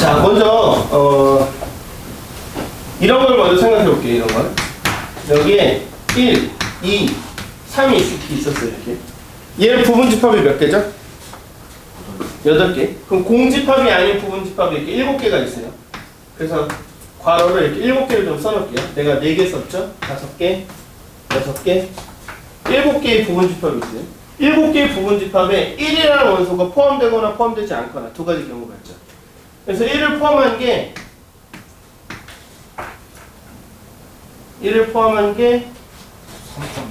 자, 먼저 이런 걸 먼저 생각해 볼게요. 이런 걸. 여기에 1, 2, 3이 이렇게 있었어요. 이렇게. 얘는 부분집합이 몇 개죠? 8개. 그럼 공집합이 아닌 부분집합이 이렇게 7개가 있어요. 그래서 괄호를 이렇게 7개를 좀 써놓을게요. 내가 4개 썼죠? 5개, 6개, 7개의 부분집합이 있어요. 7개의 부분집합에 1이라는 원소가 포함되거나 포함되지 않거나 두 가지 경우가 있죠. 그래서 1을 포함한 게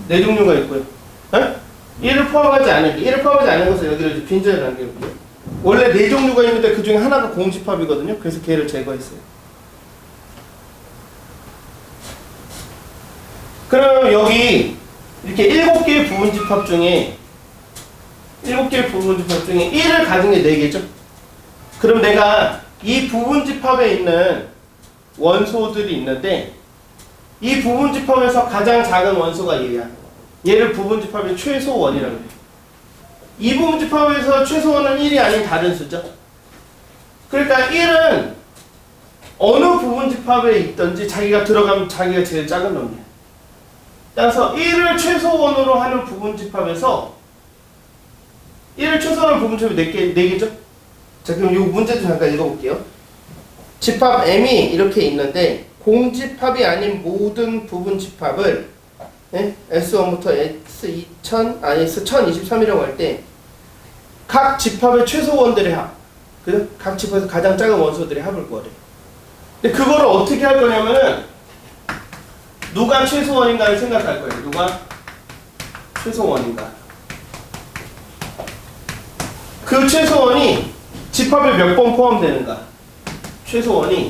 4종류가 있고요. 네? 1을 포함하지 않은 게, 1을 포함하지 않은 것을 여기를 이제 빈자리에 남겨볼게요. 원래 4종류가 있는데 그 중에 하나가 공집합이거든요. 그래서 걔를 제거했어요. 그럼 여기 이렇게 7개의 부분집합 중에 1을 가진 게 4개죠. 그럼 내가 이 부분집합에 있는 원소들이 있는데 이 부분집합에서 가장 작은 원소가 얘야. 얘를 부분집합의 최소원이라고 해요. 이 부분집합에서 최소원은 1이 아닌 다른 수죠. 그러니까 1은 어느 부분집합에 있든지 자기가 들어가면 자기가 제일 작은 놈이야. 따라서 1을 최소원으로 하는 부분집합에서 1을 최소원으로 하는 부분집합이 4개죠? 자, 그럼 이 문제 좀 잠깐 읽어볼게요. 집합 M이 이렇게 있는데 공집합이 아닌 모든 부분집합을 S1부터 S2000, S1023이라고 할 때 각 집합의 최소원들의 합, 각 집합에서 가장 작은 원소들의 합을 구하래. 근데 그거를 어떻게 할 거냐면은 누가 최소원인가를 생각할 거예요. 누가 최소원인가. 그 최소원이 집합에 몇 번 포함되는가. 최소원이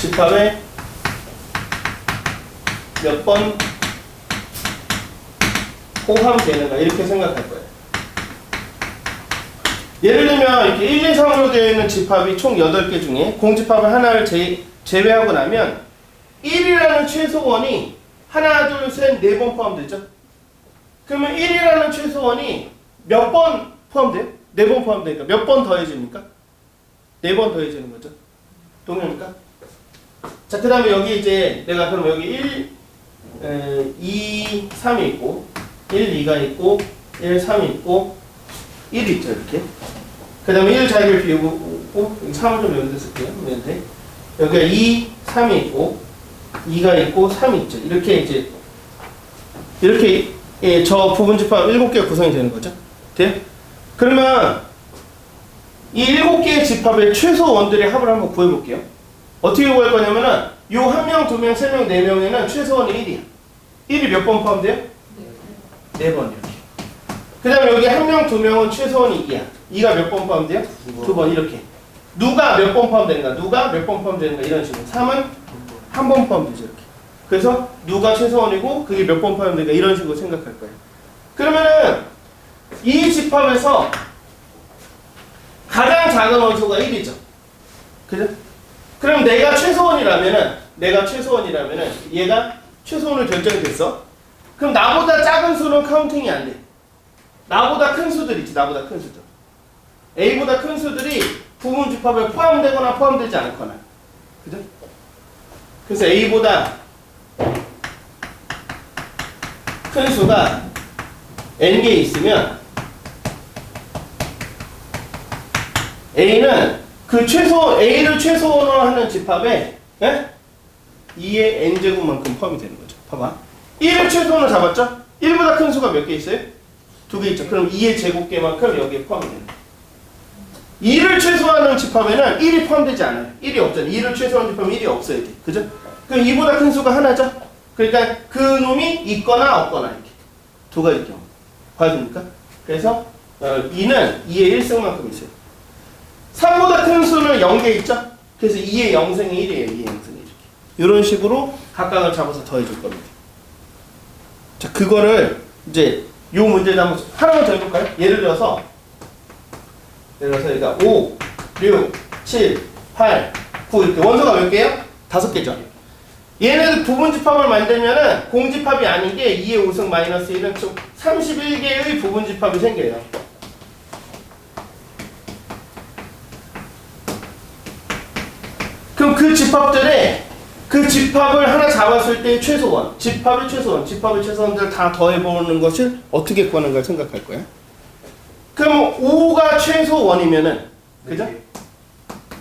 집합에 몇 번 포함되는가 이렇게 생각할 거예요. 예를 들면 이렇게 1, 2, 3으로 되어 있는 집합이 총 8개 중에 공집합을 하나를 제외하고 나면 1이라는 최소원이 하나, 둘, 셋, 4번 포함되죠? 그러면 1이라는 최소원이 몇 번 포함돼요? 4번 포함되니까 몇 번 더해집니까? 4번 더해지는 거죠. 동의합니까? 자, 그 다음에 여기 이제 내가 그럼 여기 2, 3이 있고 1, 2가 있고 1, 3이 있고 1이 있죠. 이렇게. 그 다음에 1 자리를 비우고 여기 3을 좀 여기다 쓸게요. 네. 여기가 2, 3이 있고 2가 있고 3이 있죠. 이렇게 저 부분집합 7개가 구성이 되는 거죠. 돼요? 그러면 이 7개의 집합의 최소원들의 합을 한번 구해볼게요. 어떻게 구할 거냐면은 요 1명, 2명, 3명, 4명에는 최소원이 1이야. 1이 몇 번 포함돼요? 4번 이렇게. 그 다음에 여기 1명, 2명은 최소원이 2야. 2가 몇 번 포함돼요? 2번 이렇게. 누가 몇 번 포함되는가? 누가 몇 번 포함되는가? 이런 식으로. 3은 한 번 포함되죠. 이렇게. 그래서 누가 최소원이고 그게 몇 번 포함되는가? 이런 식으로 생각할 거예요. 그러면은 이 집합에서 가장 작은 원소가 1이죠. 그죠? 그럼 내가 최소원이라면은 얘가 최소원을 결정됐어. 그럼 나보다 작은 수는 카운팅이 안 돼. 나보다 큰 수들 있지. 나보다 큰 수들. A보다 큰 수들이 부분집합에 포함되거나 포함되지 않거나. 그죠? 그래서 A보다 큰 수가 N개 있으면 A는 A를 최소원으로 하는 집합에 2의 N제곱만큼 포함이 되는 거죠. 봐봐. 1을 최소원으로 잡았죠? 1보다 큰 수가 몇 개 있어요? 2개 있죠. 그럼 2의 제곱계만큼 여기에 포함이 되는 거예요. 2를 최소화하는 집합에는 1이 포함되지 않아요. 1이 없잖아요. 2를 최소화하는 집합은 1이 없어야 돼. 그죠? 그럼 2보다 큰 수가 하나죠? 그러니까 그 놈이 있거나 없거나 이렇게. 두 가지 경우. 봐줍니까? 그래서 2는 2의 1승만큼 있어요. 3보다 큰 수는 0개 있죠? 그래서 2의 0승이 1이에요. 2의 0승이 이렇게. 이런 식으로 각각을 잡아서 더해줄 겁니다. 자, 그거를 이제 요 문제를 한번 하나만 더 해볼까요? 예를 들어서 그러니까 5, 6, 7, 8, 9 이렇게 원소가 몇 개예요? 5개죠. 얘는 부분집합을 만들면은 공집합이 아닌 게 2의 5승 마이너스 1은 총 31개의 부분집합이 생겨요. 그럼 그 집합을 하나 잡았을 때 최소원, 집합의 최소원들 다 더해보는 것을 어떻게 구하는가 생각할 거야. 그럼 5가 최소원이면은, 그죠?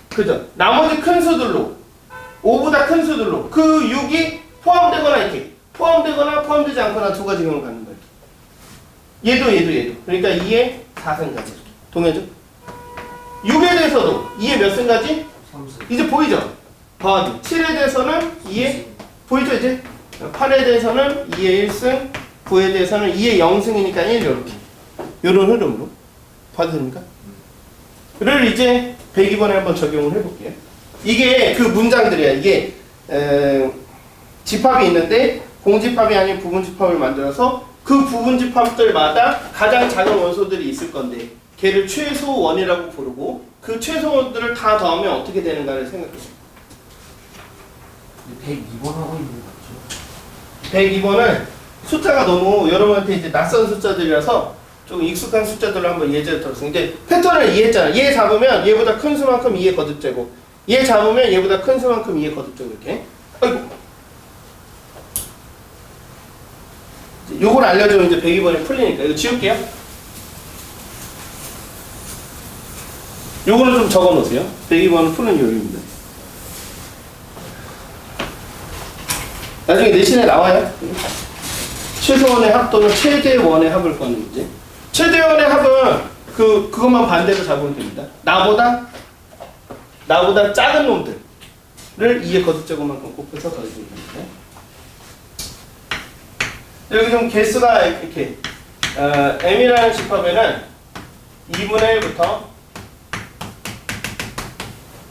그죠? 나머지 큰 수들로, 5보다 큰 수들로, 그 6이 포함되거나 이렇게, 포함되지 않거나 두 가지 경우를 갖는 거예요. 얘도. 그러니까 2에 4승까지. 동의하죠? 6에 대해서도 2에 몇 승까지? 3승. 이제 보이죠? 더하기. 7에 대해서는 2에, 보이죠 이제? 8에 대해서는 2에 1승, 9에 대해서는 2에 0승이니까 1 이렇게. 요런 흐름으로. 봐도 됩니까? 를 이제 102번에 한번 적용을 해볼게요. 이게 그 문장들이야. 이게 집합이 있는데 공집합이 아닌 부분집합을 만들어서 그 부분집합들마다 가장 작은 원소들이 있을 건데 걔를 최소원이라고 부르고 그 최소원들을 다 더하면 어떻게 되는가를 생각해봅니다. 102번 하고 있는 거 맞죠? 102번은 숫자가 너무 여러분한테 이제 낯선 숫자들이라서 좀 익숙한 숫자들로 한번 예제를 들었습니다. 근데 패턴을 이해했잖아. 얘 잡으면 얘보다 큰 수만큼 2의 거듭제곱. 얘 잡으면 얘보다 큰 수만큼 2의 거듭제곱 이렇게. 아이고. 요걸 알려주면 이제 102번이 풀리니까 이거 지울게요. 요거는 좀 적어 놓으세요. 102번은 푸는 요령입니다. 나중에 내신에 나와요. 최소원의 합 또는 최대원의 합을 구하는 문제. 최대원의 합은 그것만 반대로 잡으면 됩니다. 나보다 작은 놈들을 2의 거듭제곱만큼 곱해서 더해주면 됩니다. 여기 좀 개수가 이렇게 m이라는 집합에는 2분의 1부터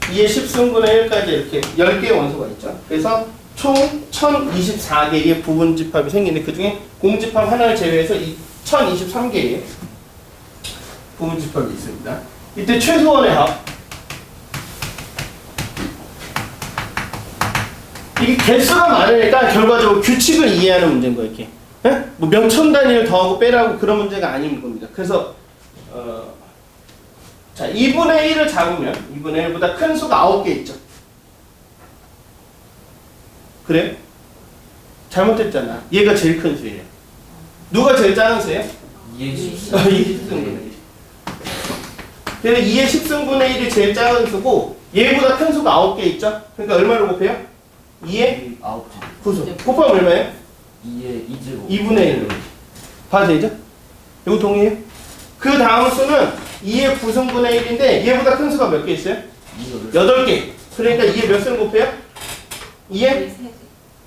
2의 10승분의 1까지 이렇게 10개의 원소가 있죠. 그래서 총 1024개의 부분집합이 생기는데 그 중에 공집합 하나를 제외해서 1023개의 부분집합이 있습니다. 이때 최소원의 합. 이게 개수가 많으니까 결과적으로 규칙을 이해하는 문제인 거예요. 이렇게. 뭐 몇천 단위를 더하고 빼라고 그런 문제가 아닌 겁니다. 그래서 자 2분의 1을 잡으면 2분의 1보다 큰 수가 9개 있죠. 그래? 잘못했잖아. 얘가 제일 큰 수예요. 누가 제일 작은 수예요? 2의 10승. 2의 10승분의 1. 그래서 2의 10승분의 1이 제일 작은 수고 얘보다 큰 수가 9개 있죠? 그러니까 얼마를 곱해요? 2의 9제곱. 9수. 곱하면 얼마예요? 2의 2제곱. 2분의 1. 봐도 되죠? 이거 동의해요? 그 다음 수는 2의 9승분의 1인데 얘보다 큰 수가 몇 개 있어요? 8개. 그러니까 2의 몇 승 곱해요? 2의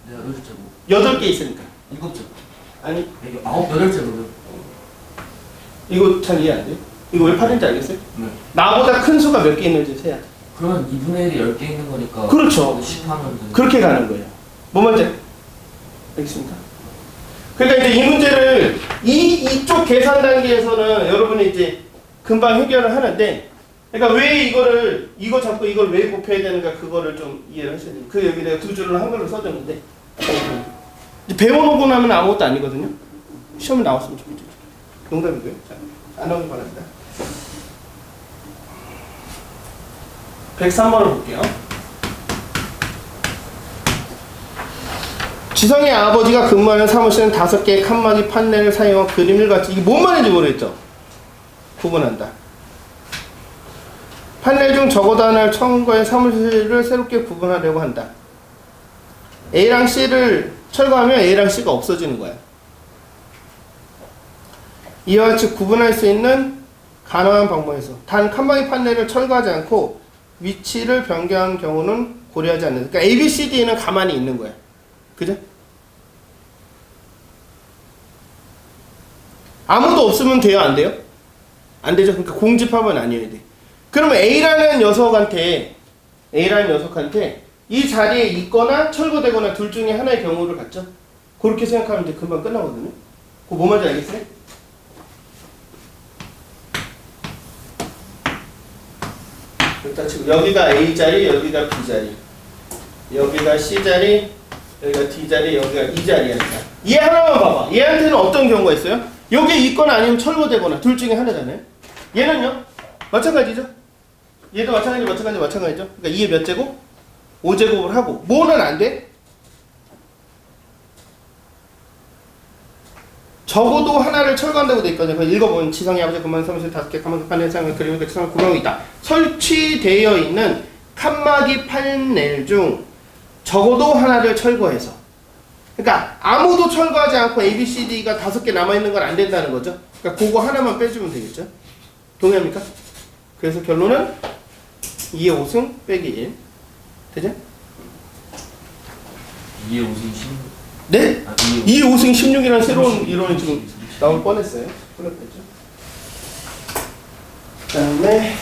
8제곱. 8개 있으니까. 7제곱. 아니 8제곱이요? 이거 잘 이해 안 돼요? 이거 왜 8인지 알겠어요? 네. 나보다 큰 수가 몇 개 있는지 세야 돼. 그러면 2분의 1이 10개 있는 거니까. 그렇죠. 10 하면 되는. 그렇게 가는 거예요. 뭐 말인지 알겠습니까? 그러니까 이제 이 문제를 이쪽 계산 단계에서는 여러분이 이제 금방 해결을 하는데, 그러니까 왜 이거 잡고 이걸 왜 곱해야 되는가 그거를 좀 이해를 하셔야 돼요. 그 여기 내가 두 줄을 한글로 써줬는데 배워놓고 나면 아무것도 아니거든요. 시험에 나왔으면 좋겠죠. 농담이고요. 자, 안 나오길 바랍니다. 103번을 볼게요. 지성의 아버지가 근무하는 사무실은 5개의 칸막이 판넬을 사용한 그림을 같이, 이게 뭔 말인지 모르겠죠? 구분한다. 판넬 중 적어도 하나를 첨가해 사무실을 새롭게 구분하려고 한다. A랑 C를 철거하면 A랑 C가 없어지는 거야. 이와 같이 구분할 수 있는 가능한 방법에서 단 칸막이 판넬을 철거하지 않고 위치를 변경한 경우는 고려하지 않는다. 그러니까 A, B, C, D는 가만히 있는 거야. 그죠? 아무도 없으면 돼요? 안 돼요? 안 되죠? 그러니까 공집합은 아니어야 돼. 그러면 A라는 녀석한테 이 자리에 있거나 철거되거나 둘 중에 하나의 경우를 갖죠? 그렇게 생각하면 이제 금방 끝나거든요? 그거 뭐 말인지 알겠어요? 일단 지금 여기가 A 자리, 여기가 B 자리, 여기가 C 자리, 여기가 D 자리, 여기가 E 자리야. 얘 하나만 봐봐. 얘한테는 어떤 경우가 있어요? 여기에 있거나 아니면 철거되거나 둘 중에 하나잖아요. 얘는요? 마찬가지죠? 얘도 마찬가지죠? 그러니까 2의 몇 제곱? 5제곱을 하고 뭐는 안 돼? 적어도 하나를 철거한다고 돼 있거든요. 읽어보면 지성이 아버지 금방 사무실 5개 가만히 판넬상을 그리고 대충 구멍이 있다. 설치되어 있는 칸막이 판넬 중 적어도 하나를 철거해서, 그러니까 아무도 철거하지 않고 A, B, C, D가 5개 남아있는 건 안 된다는 거죠. 그러니까 그거 하나만 빼주면 되겠죠. 동의합니까? 그래서 결론은 2의 5승 빼기 1 되죠? 2의 5승 16. 네? 아, 2의 5승 16이라는 새로운 이론이 지금 나올 뻔했어요. 풀렸겠죠? 그 다음에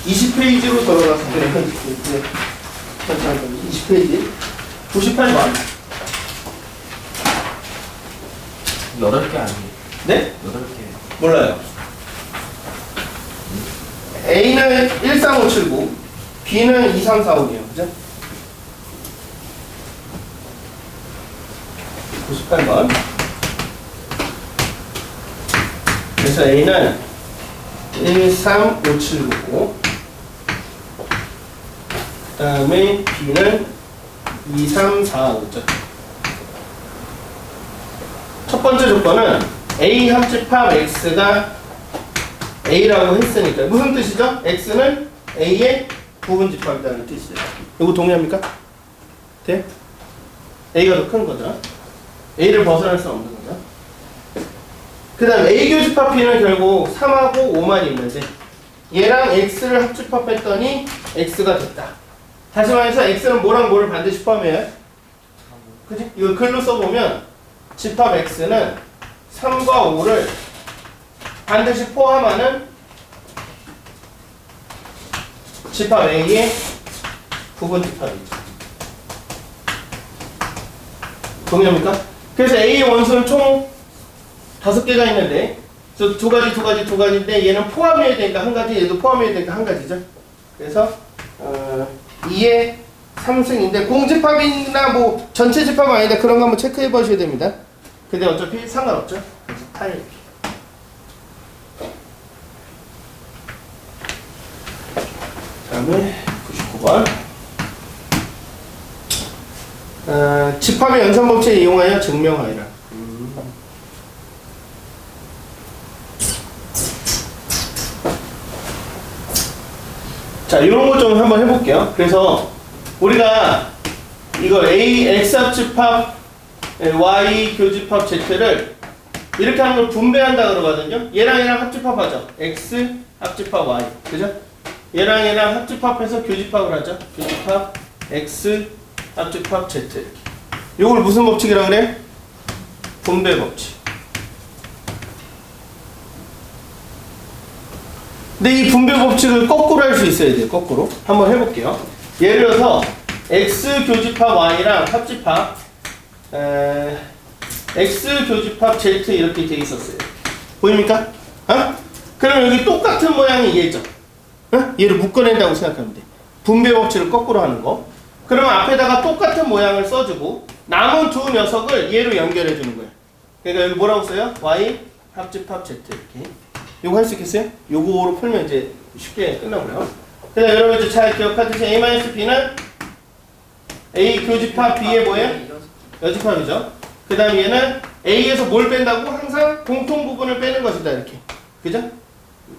20페이지로 돌아가서 이제 20페이지 98번 8개 아니에요? 네? 8개. 몰라요. A는 13579 B는 2345이에요. 그죠? 98번 그래서 A는 13579 그 다음에 B는 2345죠. 첫 번째 조건은 A 합집합 X가 A라고 했으니까 무슨 뜻이죠? X는 A의 부분집합이라는 뜻이에요. 이거 동의합니까? 돼? A가 더 큰 거죠. A를 벗어날 수 없는 거죠. 그 다음 A 교집합 B는 결국 3하고 5만 있는데 얘랑 X를 합집합했더니 X가 됐다. 다시 말해서 X는 뭐랑 뭐를 반드시 포함해요? 그치? 이거 글로 써보면 집합 X는 3과 5를 반드시 포함하는 집합 A의 부분집합이죠. 동의합니까? 그래서 A의 원수는 총 5개가 있는데 저 두 가지인데 얘는 포함해야 되니까 한 가지, 얘도 포함해야 되니까 한 가지죠. 그래서 2의 3승인데 공집합이나 뭐 전체 집합은 아니다. 그런 거 한번 체크해 보셔야 됩니다. 근데 어차피 상관없죠. 그래서 타일. 다음에 99번 집합의 연산법칙을 이용하여 증명하여라. 자, 이런 거 좀 한번 해볼게요. 그래서 우리가 이거 A, X 합집합 Y 교집합 Z를 이렇게 하는 걸 분배한다 그러거든요. 얘랑 얘랑 합집합하죠. X 합집합 Y. 그죠? 얘랑 얘랑 합집합해서 교집합을 하죠. 교집합 X 합집합 Z 이렇게. 이걸 무슨 법칙이라고 그래? 분배 법칙. 근데 이 분배 법칙을 거꾸로 할 수 있어야 돼요. 거꾸로. 한번 해볼게요. 예를 들어서 X 교집합 Y랑 합집합 X 교집합 Z 이렇게 돼 있었어요. 보입니까? 어? 그럼 여기 똑같은 모양이 얘죠. 어? 얘를 묶어낸다고 생각하면 돼. 분배 법칙을 거꾸로 하는 거. 그러면 앞에다가 똑같은 모양을 써주고 남은 두 녀석을 얘로 연결해 주는 거예요. 그러니까 여기 뭐라고 써요? Y 합집합 Z 이렇게. 요거 할 수 있겠어요? 요거로 풀면 이제 쉽게 끝나고요. 그래서 여러분 이제 잘 기억하듯이 A-B는 A 교집합 B의 뭐예요? 여집합이죠. 그 다음 얘는 A에서 뭘 뺀다고? 항상 공통 부분을 빼는 것이다 이렇게. 그죠?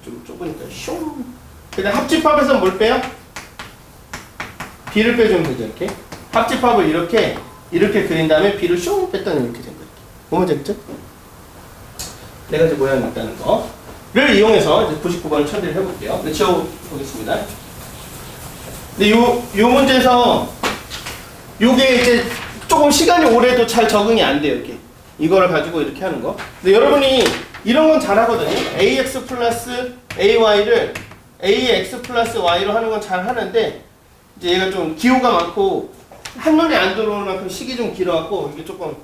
좀 좁으니까 슝. 그 다음 합집합에서 뭘 빼요? B를 빼주면 되죠 이렇게. 합집합을 이렇게 그린 다음에 B를 슝 뺐더니 이렇게 된 거예요. 뭐만 재밌죠? 네 가지 모양이 있다는 거. 를 이용해서 이제 99번을 처리를 해볼게요. 네, 지워보겠습니다. 근데 요 문제에서 요게 이제 조금 시간이 오래도 잘 적응이 안 돼요. 이렇게. 이거를 가지고 이렇게 하는 거. 근데 여러분이 이런 건 잘 하거든요. AX 플러스 AY를 AX 플러스 Y로 하는 건 잘 하는데 이제 얘가 좀 기호가 많고 한눈에 안 들어오는 만큼 식이 좀 길어갖고 이게 조금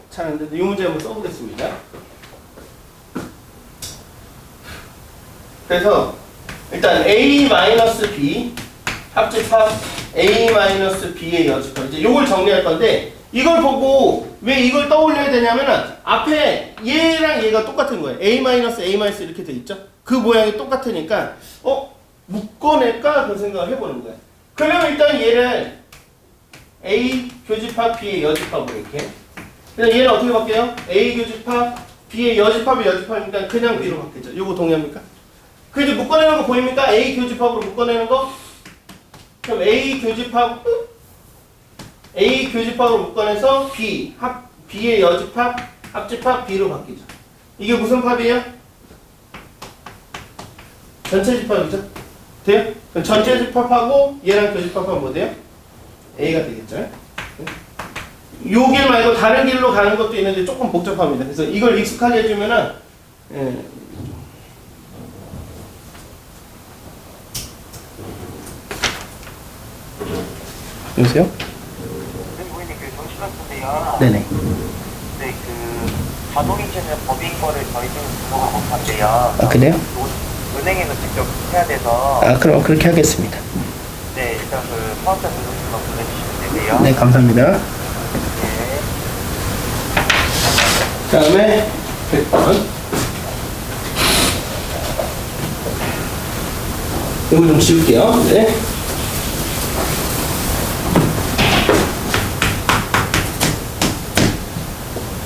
잘 안 되는데 이 문제 한번 써보겠습니다. 그래서 일단 A-B 합집합 A-B의 여집합 이제 이걸 정리할 건데 이걸 보고 왜 이걸 떠올려야 되냐면은 앞에 얘랑 얘가 똑같은 거예요. A-A- 이렇게 돼 있죠. 그 모양이 똑같으니까 묶어낼까 그 생각을 해보는 거예요. 그럼 일단 얘를 A 교집합 B의 여집합으로 이렇게. 그냥 얘는 어떻게 바뀌어요? A 교집합 B의 여집합이 여집합이니까 그냥 B로 바뀌죠. 요거 동의합니까? 그 이제 묶어내는 거 보입니까? A 교집합으로 묶어내는 거? 그럼 A 교집합으로 묶어내서 B의 여집합, 합집합 B로 바뀌죠. 이게 무슨 합이에요? 전체 집합이죠? 돼요? 그럼 전체 집합하고 얘랑 교집합하면 뭐 돼요? A가 되겠죠? 요 길 말고 다른 길로 가는 것도 있는데 조금 복잡합니다. 그래서 이걸 익숙하게 해주면은, 여보세요? 고객님 그 정식 같은데요. 네네. 네, 그 자동이체는 법인 거를 저희 좀 등록을 못한대요. 아, 그래요? 은행에서 직접 해야 돼서. 아, 그럼 그렇게 하겠습니다. 네, 일단 그 사업자 등록증만 보내주시면 되세요. 네, 감사합니다. 네. 그 다음에 100번. 이거 좀 지울게요. 네.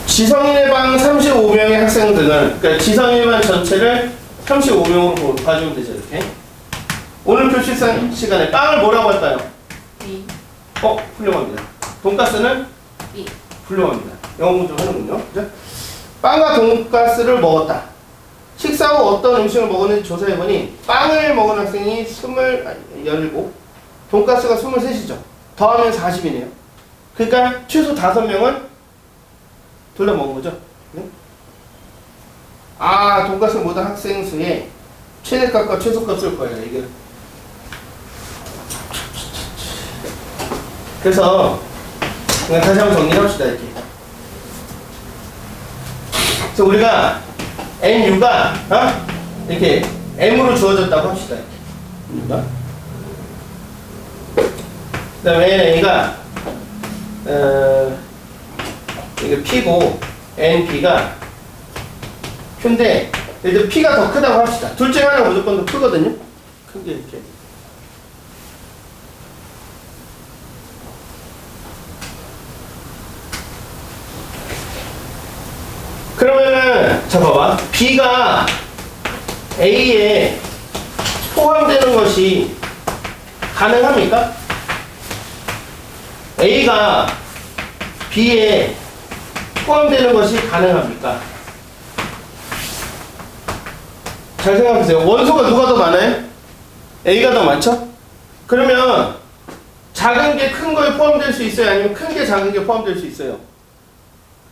지성일반 35명의 학생들은, 그러니까 지성일반 전체를 35명으로 봐주면 되죠, 이렇게. 오늘 교실 시간에 빵을 뭐라고 할까요? B, 훌륭합니다. 돈가스는? B, 훌륭합니다. 영어 공부 좀 하는군요. 그죠? 빵과 돈가스를 먹었다. 식사 후 어떤 음식을 먹었는지 조사해보니 빵을 먹은 학생이 17, 돈가스가 23이죠. 더하면 40이네요. 그러니까 최소 5명은 둘러 먹은 거죠. 네? 아, 돈가스 모든 학생 수의 최대값과 최소값을 구해라. 이게. 그래서 그냥 다시 한번 정리합시다. 이렇게. 그래서 우리가 NU가 이렇게 M으로 주어졌다고 합시다. 이렇게. 그 다음에 A가 이게 P고 NB가 Q인데 일단 P가 더 크다고 합시다. 둘 중에 하나가 무조건 더 크거든요. 큰 게 이렇게. 그러면은 자 봐봐. B가 A에 포함되는 것이 가능합니까? A가 B에 포함되는 것이 가능합니까? 잘 생각해보세요. 원소가 누가 더 많아요? A가 더 많죠? 그러면 작은 게 큰 거에 포함될 수 있어요? 아니면 큰 게 작은 게 포함될 수 있어요?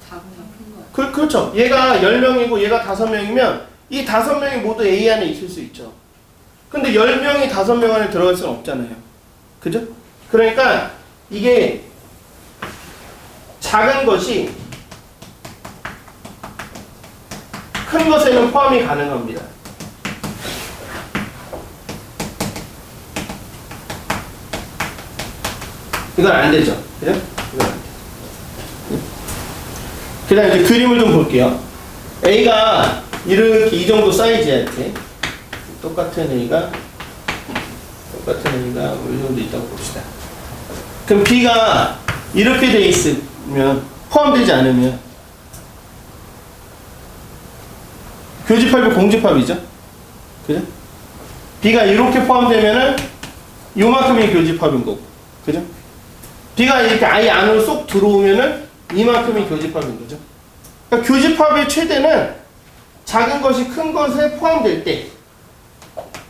작은 큰 거야. 그렇죠. 얘가 10명이고 얘가 5명이면 이 5명이 모두 A 안에 있을 수 있죠. 근데 10명이 5명 안에 들어갈 수는 없잖아요. 그죠? 그러니까 이게 작은 것이 큰 것에는 포함이 가능합니다. 이건 안 되죠. 그죠? 이건 안 되죠. 그 다음에 이제 그림을 좀 볼게요. A가 이렇게 이 정도 사이즈야, 이렇게. 똑같은 A가 이 정도 있다고 봅시다. 그럼 B가 이렇게 돼 있으면, 포함되지 않으면, 교집합이 공집합이죠? 그죠? B가 이렇게 포함되면은, 요만큼이 교집합인 거고. 그죠? B가 이렇게 아예 안으로 쏙 들어오면은, 이만큼이 교집합인 거죠. 그러니까 교집합의 최대는 작은 것이 큰 것에 포함될 때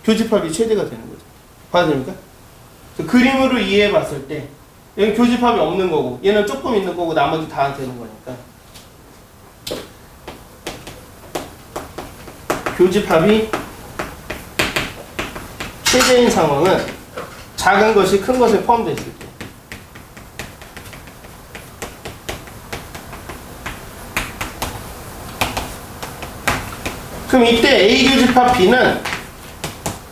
교집합이 최대가 되는 거죠. 봐야 됩니까? 그림으로 이해해 봤을 때 얘는 교집합이 없는 거고 얘는 조금 있는 거고 나머지 다 되는 거니까 교집합이 최대인 상황은 작은 것이 큰 것에 포함되어 있을 때 그럼 이때 A 교집합 B는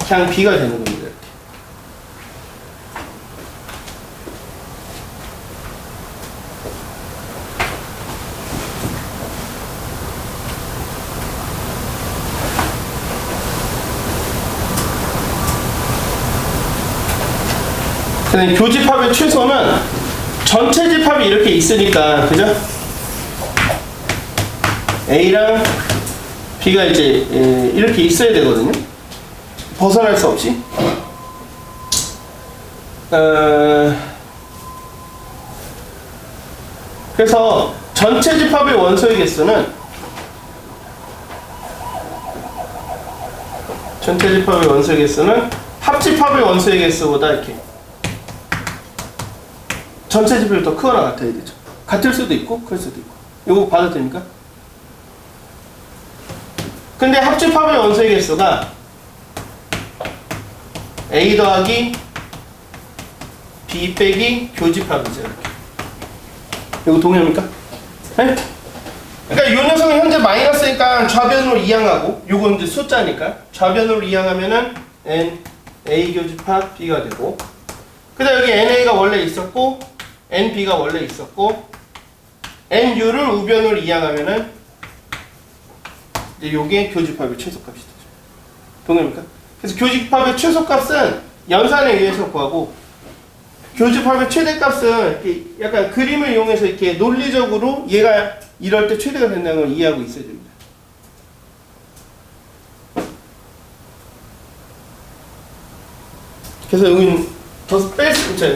그냥 B가 되는 겁니다. 이렇게. 그다음에 교집합의 최소는 전체 집합이 이렇게 있으니까, 그죠? A랑 B가 이제 이렇게 있어야 되거든요. 벗어날 수 없이. 그래서 전체 집합의 원소의 개수는 합집합의 원소의 개수보다 이렇게 전체 집합이 더 크거나 같아야 되죠. 같을 수도 있고 클 수도 있고. 이거 봐도 됩니까? 근데 합집합의 원소의 개수가 A 더하기 B 빼기 교집합이죠. 이렇게. 이거 동의합니까? 네? 그러니까 이 녀석은 현재 마이너스니까 좌변으로 이항하고, 요건 이제 숫자니까 좌변으로 이항하면은 N A 교집합 B가 되고, 그다음 여기 NA가 원래 있었고 NB가 원래 있었고 NU를 우변으로 이항하면은 이제 요게 교집합의 최소값이 되죠. 동의합니까? 그래서 교집합의 최소값은 연산에 의해서 구하고, 교집합의 최대값은 이렇게 약간 그림을 이용해서 이렇게 논리적으로 얘가 이럴 때 최대가 된다는 걸 이해하고 있어야 됩니다. 그래서 여기는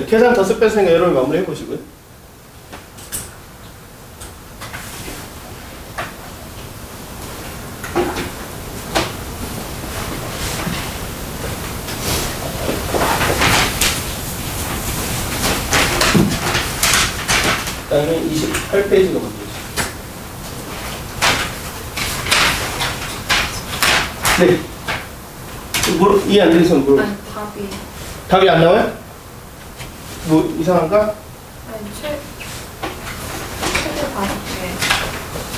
계산 덧스 뺄 생각 여러분 마무리 해보시고요. 그 다음에 28페이지로 가보죠. 네. 이해 안 되는 사람 물어. 아니 답이 안 나와요? 뭐 이상한가? 아니 최대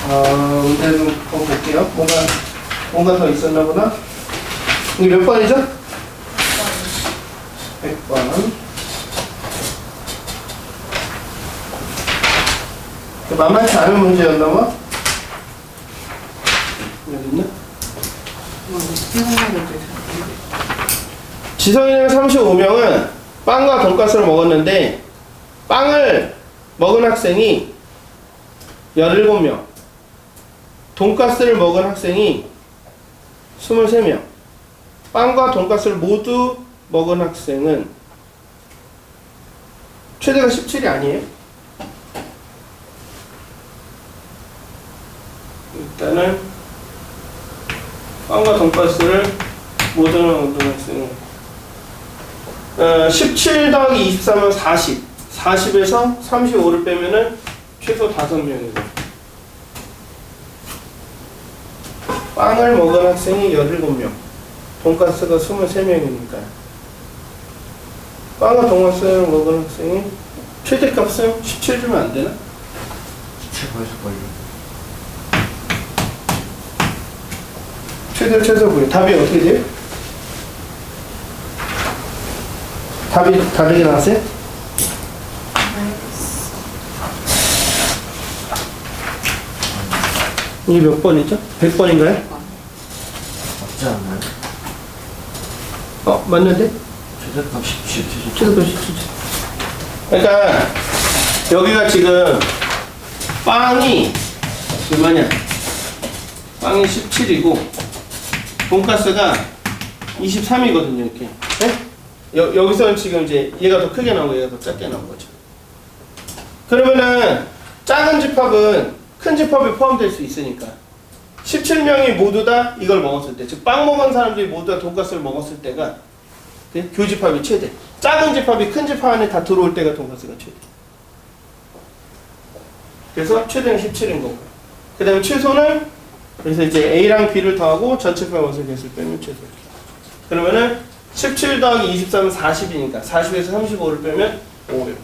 5개. 문제 좀 볼게요. 뭔가 더 있었나 보다. 이게 몇 번이죠? 100번. 만만치 않은 문제였나 봐. 여기 있나? 지성이랑 35명은 빵과 돈가스를 먹었는데, 빵을 먹은 학생이 17명, 돈가스를 먹은 학생이 23명. 빵과 돈가스를 모두 먹은 학생은 최대가 17이 아니에요? 일단은 빵과 돈가스를 모두 먹은 학생은 17 더하기 23은 40. 40에서 35를 빼면은 최소 5명이고, 빵을 먹은 학생이 17명, 돈가스가 23명이니까 빵과 돈가스를 먹은 학생이 최대값은 17 주면 안 되나? 최대 구해. 답이 어떻게 돼요? 답이 다르게 나왔어요? 이게 몇 번이죠? 100번인가요? 맞지 않나요? 맞는데? 최대값 17. 최대값 17. 그러니까 여기가 지금 빵이 얼마냐? 빵이 17이고 돈가스가 23이거든요. 이렇게. 네? 여기서는 지금 이제 얘가 더 크게 나오고 얘가 더 작게 나온 거죠. 그러면은 작은 집합은 큰 집합에 포함될 수 있으니까 17명이 모두 다 이걸 먹었을 때, 즉 빵 먹은 사람들이 모두 다 돈가스를 먹었을 때가 교집합이 최대. 작은 집합이 큰 집합 안에 다 들어올 때가 돈가스가 최대. 그래서 최대는 17인 거고, 그 다음에 최소는, 그래서 이제 A랑 B를 더하고 전체값 원소 개수를 빼면 최소. 그러면은 17 더하기 23은 40이니까 40에서 35를 빼면 5 이렇게.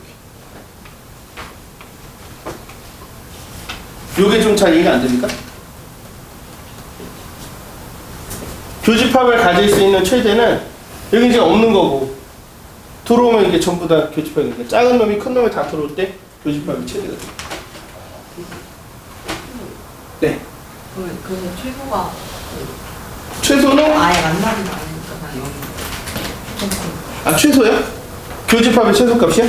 요게 좀 잘 이해가 안 됩니까? 교집합을 가질 수 있는 최대는 여기 이제 없는 거고, 들어오면 이게 전부 다 교집합이니까 작은 놈이 큰 놈이 다 들어올 때 교집합이 최대가 돼요. 네. 그래서 최소가 최소는 아예 만나는 거 아닙니까? 다 여기. 최소요? 교집합의 최소값이야?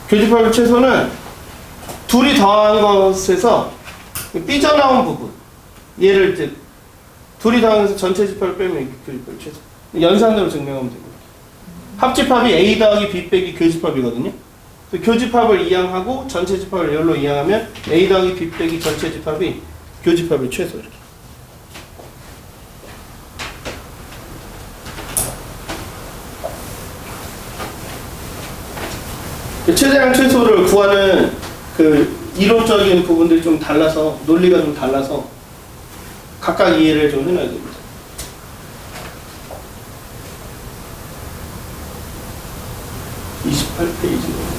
교집합의 최소는 둘이 더한 것에서 삐져나온 부분, 얘를 이제 둘이 더하면서 전체 집합을 빼면 이게 교집합의 최소. 연산으로 증명하면 되고. 합집합이 A 더하기 B 빼기 교집합이거든요. 그래서 교집합을 이항하고 전체 집합을 열로 이항하면 A 더하기 B 빼기 전체 집합이 교집합의 최소. 이렇게. 최대한 최소를 구하는 그 이론적인 부분들이 좀 달라서, 논리가 좀 달라서 각각 이해를 좀 해놔야 됩니다. (28페이지)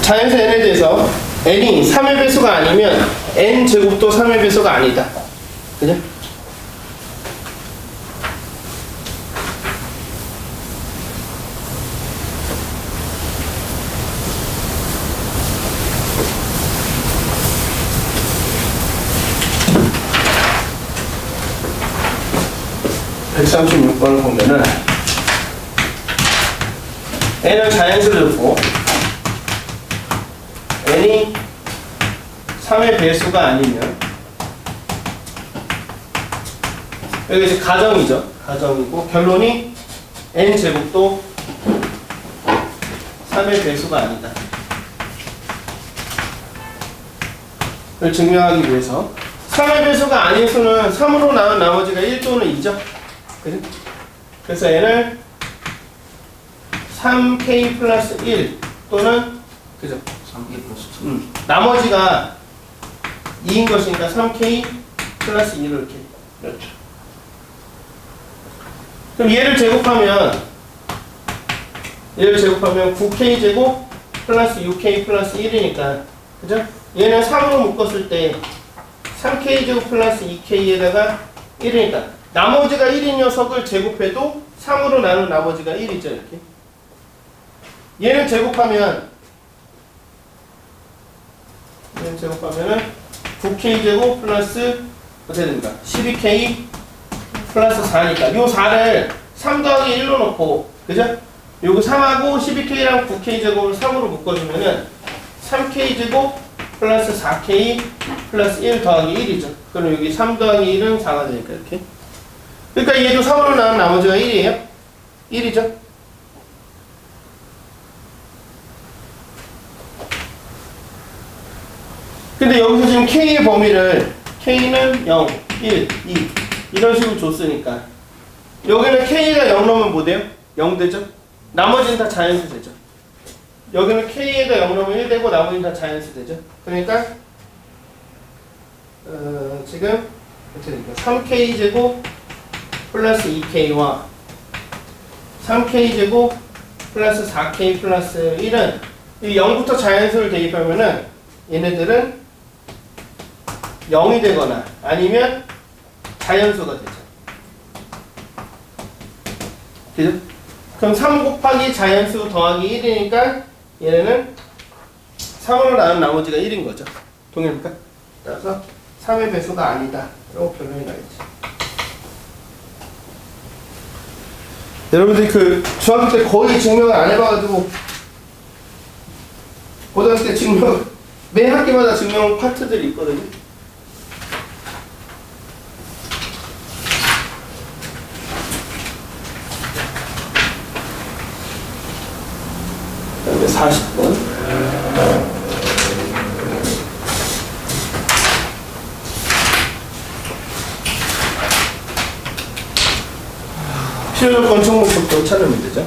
자연수 n에 대해서 n이 3의 배수가 아니면 n제곱도 3의 배수가 아니다. 그죠? (136번을) 보면은 n은 자연수를 넣고 n이 3의 배수가 아니면, 여기 이제 가정이죠. 가정이고 결론이 n제곱도 3의 배수가 아니다. 를 증명하기 위해서 3의 배수가 아닌 수는 3으로 나눈 나머지가 1 또는 2죠. 그죠? 그래서 n을 3k 플러스 1 또는, 그죠? 3K 플러스 2. 나머지가 2인 것이니까 3k 플러스 2를 이렇게. 그렇죠. 그럼 얘를 제곱하면 9k 제곱 플러스 6k 플러스 1이니까, 그죠? 얘는 3으로 묶었을 때 3k 제곱 플러스 2k에다가 1이니까 나머지가 1인 녀석을 제곱해도 3으로 나눈 나머지가 1이죠. 이렇게. 얘는 제곱하면은 9k 제곱 플러스 어떻게 됩니까? 12k 플러스 4니까 요 4를 3 더하기 1로 놓고, 그죠? 요거 3하고 12k랑 9k 제곱을 3으로 묶어주면은 3k 제곱 플러스 4k 플러스 1 더하기 1이죠. 그럼 여기 3 더하기 1은 4가 되니까 이렇게. 그러니까 얘도 3으로 나온 나머지가 1이에요. 1이죠. 근데 여기서 지금 K의 범위를 K는 0, 1, 2 이런 식으로 줬으니까 여기는 K가 0 넣으면 뭐 돼요? 0 되죠? 나머지는 다 자연수 되죠. 여기는 K가 0 넣으면 1 되고 나머지는 다 자연수 되죠. 그러니까 지금 어떻게 됩니까? 3K 제곱 플러스 2K와 3K 제곱 플러스 4K 플러스 1은 이 0부터 자연수를 대입하면은 얘네들은 0이 되거나 아니면 자연수가 되죠. 그죠? 그럼 3 곱하기 자연수 더하기 1이니까 얘네는 3으로 나눈 나머지가 1인 거죠. 동일합니까? 따라서 3의 배수가 아니다. 라고 결론이 나겠지. 여러분들이 그 중학교 때 거의 증명을 안 해봐가지고 고등학교 때 증명 매 학기마다 증명 파트들이 있거든요. 그다음에 40번. 필요조건 총목부터 찾으면 되죠.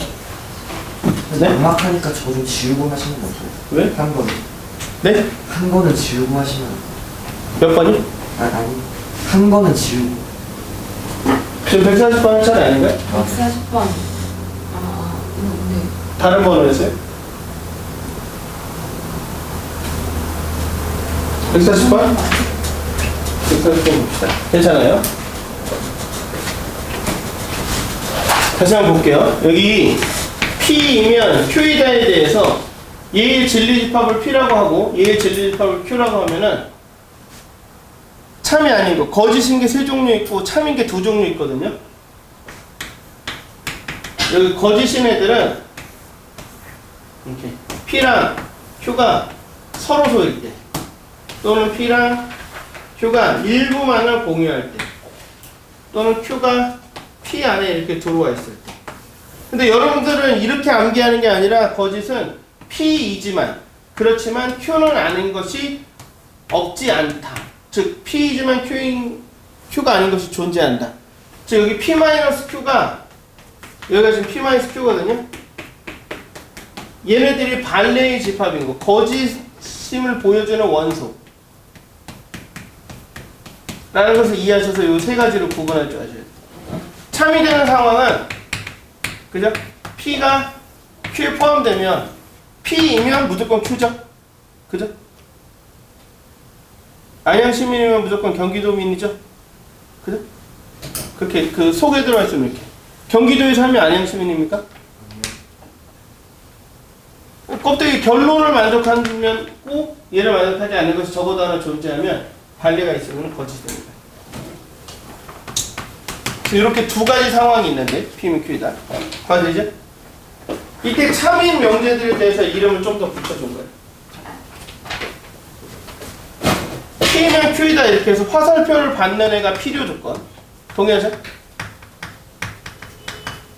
네? 음악하니까 저 좀 지우고 하시는 거죠. 왜? 한 번. 네? 한 번은 지우고 하시면. 몇 번이? 아니. 한 번은 지우고. 지금 140번 할 차례 아닌가요? 140번. 네. 다른 번호 했어요? 140번? 140번 봅시다. 괜찮아요? 다시 한번 볼게요. 여기 P이면 Q이다에 대해서 얘의 진리집합을 P라고 하고 얘의 진리집합을 Q라고 하면은 참이 아닌 거, 거짓인 게 3종류 있고 참인 게 2종류 있거든요. 여기 거짓인 애들은 이렇게 P랑 Q가 서로 소일 때, 또는 P랑 Q가 일부만을 공유할 때, 또는 Q가 P 안에 이렇게 들어와 있을 때. 근데 여러분들은 이렇게 암기하는 게 아니라 거짓은 P이지만, 그렇지만 Q는 아닌 것이 없지 않다. 즉 P이지만 Q가 아닌 것이 존재한다. 즉 여기 P-Q가 여기가 지금 P-Q거든요. 얘네들이 반례의 집합인 거, 거짓임을 보여주는 원소 라는 것을 이해하셔서 이 3가지로 구분할 줄 아셔야 돼요. 참이 되는 상황은 그죠? P가 Q에 포함되면 P이면 무조건 Q죠? 그죠? 안양 시민이면 무조건 경기도민이죠? 그죠? 그렇게 그 속에 들어가 있으면 이렇게 경기도에 살면 안양 시민입니까? 껍데기 결론을 만족하면 꼭 얘를 만족하지 않는 것이 적어도 하나 존재하면 반례가 있으면 거짓됩니다. 이렇게 2가지 상황이 있는데 P면 Q이다. 봐도 되죠? 이때 참인 명제들에 대해서 이름을 좀 더 붙여준 거예요. P면 Q이다 이렇게 해서 화살표를 받는 애가 필요 조건. 동의하죠?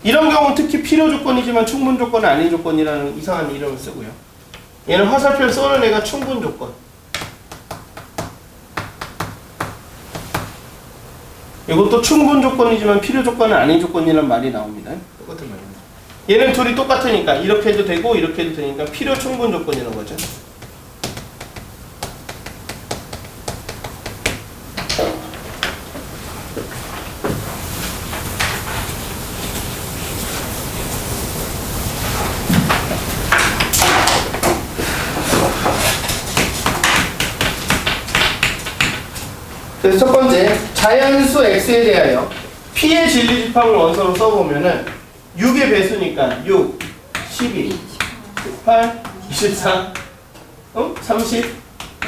이런 경우는 특히 필요 조건이지만 충분 조건은 아닌 조건이라는 이상한 이름을 쓰고요. 얘는 화살표를 쏘는 애가 충분 조건. 이것도 충분 조건이지만 필요 조건은 아닌 조건이라는 말이 나옵니다. 똑같은 말입니다. 얘는 둘이 똑같으니까 이렇게 해도 되고 이렇게 해도 되니까 필요 충분 조건이라는 거죠. 그래서 첫 번째, 자연수 x에 대하여 p의 진리집합을 원서로 써보면은 6의 배수니까 6, 12, 18, 24, 30,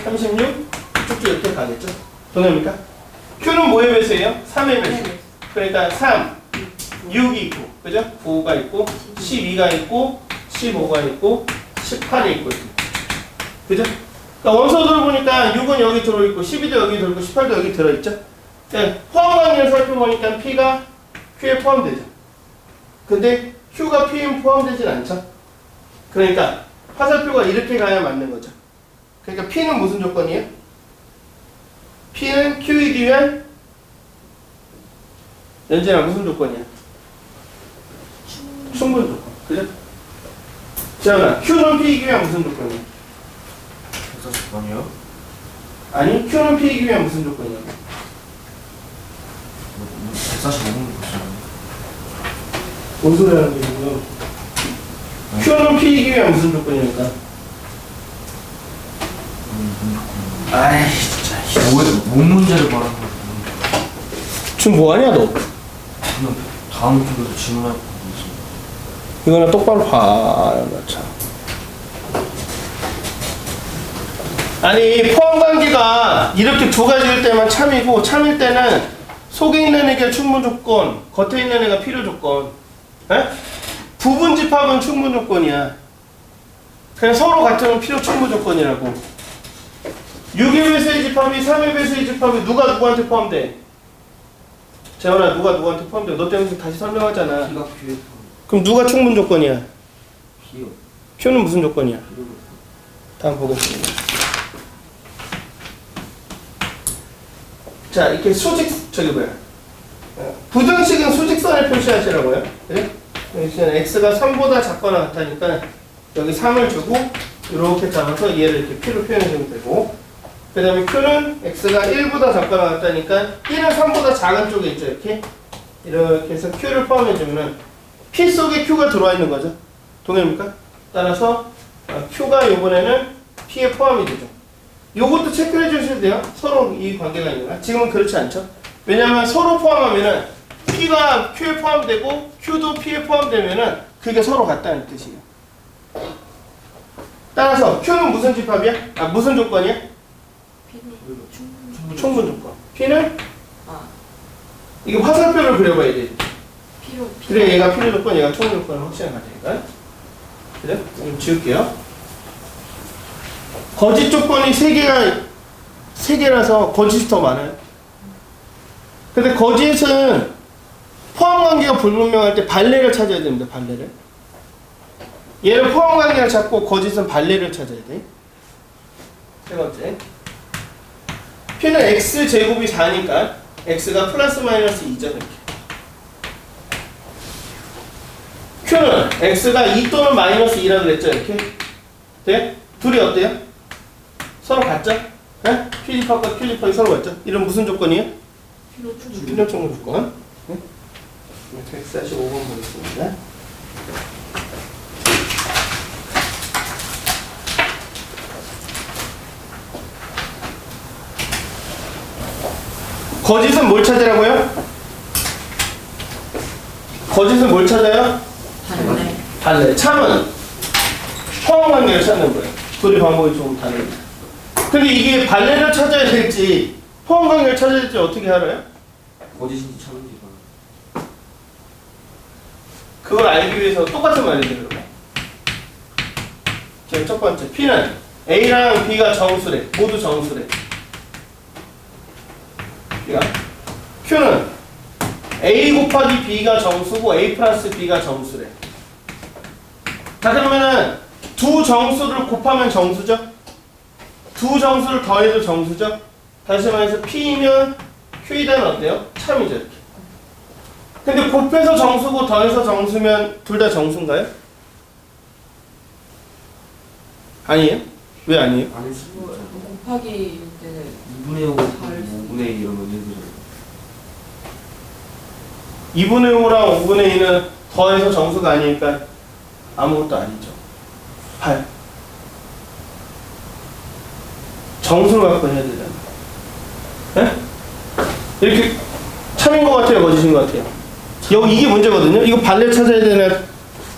36 쭉쭉 이렇게 가겠죠? 동의합니까? q는 뭐의 배수예요? 3의 배수. 그러니까 3, 6이 있고, 그죠? 9가 있고, 12가 있고, 15가 있고, 18이 있고, 그죠? 그러니까 원소들을 보니까 6은 여기 들어있고 12도 여기 들어있고 18도 여기 들어있죠? 네, 포함 관계를 살펴보니까 P가 Q에 포함되죠. 근데 Q가 P에 포함되진 않죠? 그러니까 화살표가 이렇게 가야 맞는 거죠. 그러니까 P는 무슨 조건이에요? P는 Q이기 위한 연진아 무슨 조건이야? 충분 조건. 그죠? 재현아, Q는 P이기 위한 무슨 조건이야? 140번이요? 아니, Q는 P이기 위한 무슨 조건이야? 145번 보시면 뭔 소리 하는 거야, 지금? Q는 P이기 위한 무슨 조건입니까? 아이, 진짜. 뭔 문제를 말하는 거야? 지금 뭐하냐, 너? 그냥 다음 주에도 질문할 거 있습니다. 이거는 똑바로 봐, 나 참. 아니, 포함관계가 이렇게 2가지일 때만 참이고, 참일 때는 속에 있는 애가 충분 조건, 겉에 있는 애가 필요 조건. 에? 부분 집합은 충분 조건이야. 그냥 서로 같은 필요 충분 조건이라고. 6의 배수의 집합이 3의 배수의 집합이 누가 누구한테 포함돼? 재원아, 누가 누구한테 포함돼? 너 때문에 다시 설명하잖아. P가 Q에 그럼 누가 충분 조건이야? P요. Q는 무슨 조건이야? 다음 보겠습니다. 자, 이렇게 부등식은 수직선을 표시하시라고요. 그래? 여기서는 x가 3보다 작거나 같다니까 여기 3을 주고 이렇게 잡아서 얘를 이렇게 p로 표현해주면 되고, 그 다음에 q는 x가 1보다 작거나 같다니까 1은 3보다 작은 쪽에 있죠. 이렇게 해서 q를 포함해주면 p 속에 q가 들어와 있는 거죠. 동의합니까? 따라서 q가 이번에는 p에 포함이 되죠. 요것도 체크해 주셔야 돼요. 서로 이 관계가 있는가? 지금은 그렇지 않죠? 왜냐하면 서로 포함하면은 P가 Q에 포함되고 Q도 P에 포함되면은 그게 서로 같다는 뜻이에요. 따라서 Q는 무슨 집합이야? 아, 무슨 조건이야? P는 충분 조건. P는 아 이게 화살표를 그려봐야 돼. 필요 그래 얘가 필요 조건, 얘가 충분 조건을 확실히 가지니까. 그래? 좀 지울게요. 거짓 조건이 3개라서 거짓이 더 많아요. 근데 거짓은 포함 관계가 불분명할 때 발레를 찾아야 됩니다. 발레를. 얘를 포함 관계를 찾고 거짓은 발레를 찾아야 돼. 세 번째. P는 X제곱이 4니까 X가 플러스 마이너스 2죠. 이렇게. Q는 X가 2 또는 마이너스 2라고 그랬죠. 이렇게. 네? 둘이 어때요? 서로 같죠? 네? P집합과 Q집합이 서로 같죠? 이런 무슨 조건이에요? 필요 충분 필요 충분 조건. 네? 145번 보겠습니다. 거짓은 뭘 찾으라고요? 거짓은 뭘 찾아요? 달래 달래. 참은 포함 관계를 찾는 거예요. 둘이 방법이 조금 다릅니다. 근데 이게 발레를 찾아야 될지 포함 관계를 찾아야 될지 어떻게 알아요? 거짓인지 참인지 그걸 알기 위해서 똑같은 말이죠. 그러면. 지금 첫 번째 P는 A랑 B가 정수래. 모두 정수래. Q는 A 곱하기 B가 정수고 A 플러스 B가 정수래. 자 그러면은 두 정수를 곱하면 정수죠? 두 정수를 더해도 정수죠? 다시 말해서 P면 Q이다는 어때요? 참이죠 이렇게. 근데 곱해서 정수고 더해서 정수면 둘 다 정수인가요? 아니에요? 왜 아니에요? 아닐 수도 있죠. 곱하기 때는 2분의 5, 5분의 2 이러면 1분의 2분의 5랑 5분의 2는 더해서 정수가 아니니까 아무것도 아니죠. 8. 정수를 갖고 해야 되잖아. 네? 이렇게 참인 것 같아요? 거짓인 것 같아요? 여기 이게 문제거든요? 이거 발레 찾아야 되나?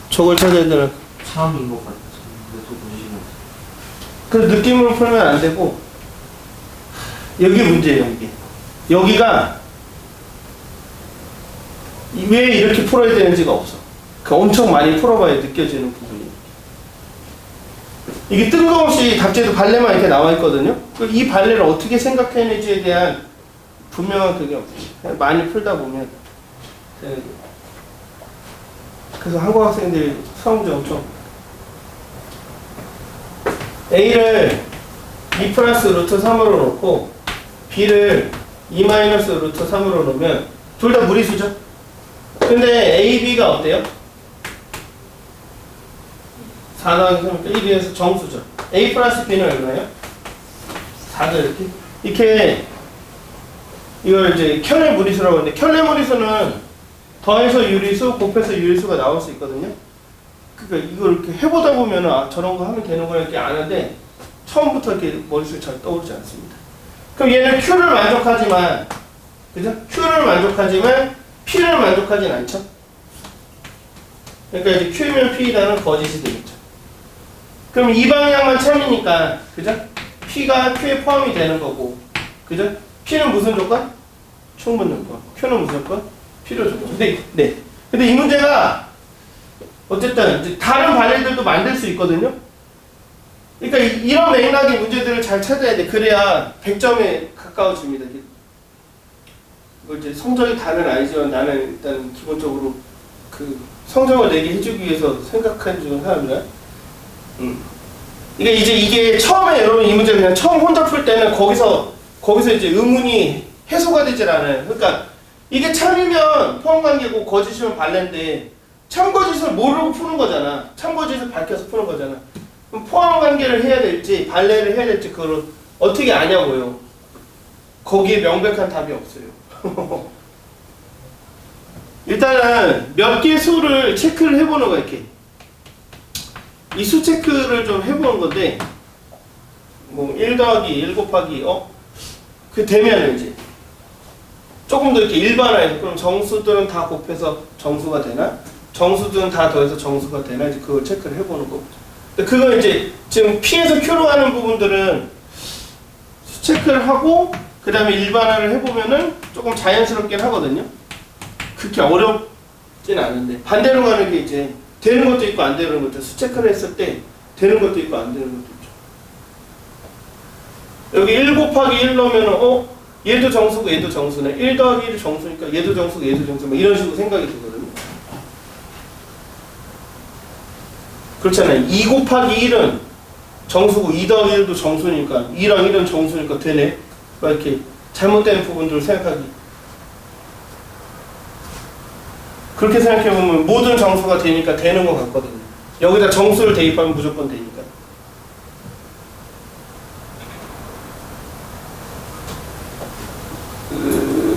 저걸 찾아야 되나? 참인 것 같아. 근데 또 거짓인 것 같아. 그 느낌으로 풀면 안 되고 여기 문제예요. 이게 여기가 왜 이렇게 풀어야 되는지가 없어. 그 엄청 많이 풀어봐야 느껴지는 부분이. 이게 뜬금없이 갑자기 발레만 이렇게 나와 있거든요. 이 발레를 어떻게 생각해내지에 대한 분명한 그게 없어요. 많이 풀다 보면. 그래서 한국 학생들이 수학 문제 엄청 A를 2 플러스 루트 3으로 놓고 B를 2 마이너스 루트 3으로 놓으면 둘 다 무리수죠? 근데 A, B가 어때요? 4 더하기 3이니까 1에서 정수죠. A 플러스 B는 얼마예요? 4죠 이렇게. 이렇게 이걸 이제 켤레 무리수라고 하는데 켤레 무리수는 더해서 유리수, 곱해서 유리수가 나올 수 있거든요. 그러니까 이걸 이렇게 해보다 보면 아 저런 거 하면 되는구나 이렇게 아는데 처음부터 이렇게 머릿속에 잘 떠오르지 않습니다. 그럼 얘는 Q를 만족하지만 그죠? Q를 만족하지만 P를 만족하진 않죠. 그러니까 이제 Q면 P이라는 거짓이 되겠죠. 그럼 이 방향만 참이니까 그죠? P가 Q에 포함이 되는 거고 그죠? P는 무슨 조건? 충분 조건. Q는 무슨 조건? 필요 조건. 근데 이 문제가 어쨌든 이제 다른 발레들도 만들 수 있거든요. 그러니까 이런 맥락의 문제들을 잘 찾아야 돼. 그래야 100점에 가까워집니다. 이거 이제 성적이 다는 아니지만 나는 일단 기본적으로 그 성적을 내게 해주기 위해서 생각해주는 사람이라. 그러니까 이제 이게 처음에 여러분 이 문제 그냥 처음 혼자 풀 때는 거기서 이제 의문이 해소가 되질 않아요. 그러니까 이게 참이면 포함관계고 거짓이면 발레인데 참거짓을 모르고 푸는 거잖아. 참거짓을 밝혀서 푸는 거잖아. 그럼 포함관계를 해야 될지 발레를 해야 될지 그걸 어떻게 아냐고요. 거기에 명백한 답이 없어요. 일단은 몇 개 수를 체크를 해보는 거야. 이렇게 이 수 체크를 좀 해보는 건데 뭐 1 더하기 1 곱하기 그 되면은 이제 조금 더 이렇게 일반화해서 그럼 정수들은 다 곱해서 정수가 되나? 정수들은 다 더해서 정수가 되나? 이제 그걸 체크를 해보는 거죠. 근데 그거 이제 지금 P에서 Q로 가는 부분들은 체크를 하고 그 다음에 일반화를 해보면은 조금 자연스럽긴 하거든요. 그렇게 어렵진 않은데 반대로 가는 게 이제 되는 것도 있고 안 되는 것도 수체크를 했을 때 되는 것도 있고 안 되는 것도 있죠. 여기 1 곱하기 1 넣으면은 얘도 정수고 얘도 정수네. 1 더하기 1이 정수니까 얘도 정수고 얘도 정수 뭐 이런 식으로 생각이 들거든요. 그렇잖아요. 2 곱하기 1은 정수고 2 더하기 1도 정수니까 2랑 1은 정수니까 되네. 막 이렇게 잘못된 부분들을 생각하기. 그렇게 생각해보면 모든 정수가 되니까 되는 것 같거든요. 여기다 정수를 대입하면 무조건 되니까.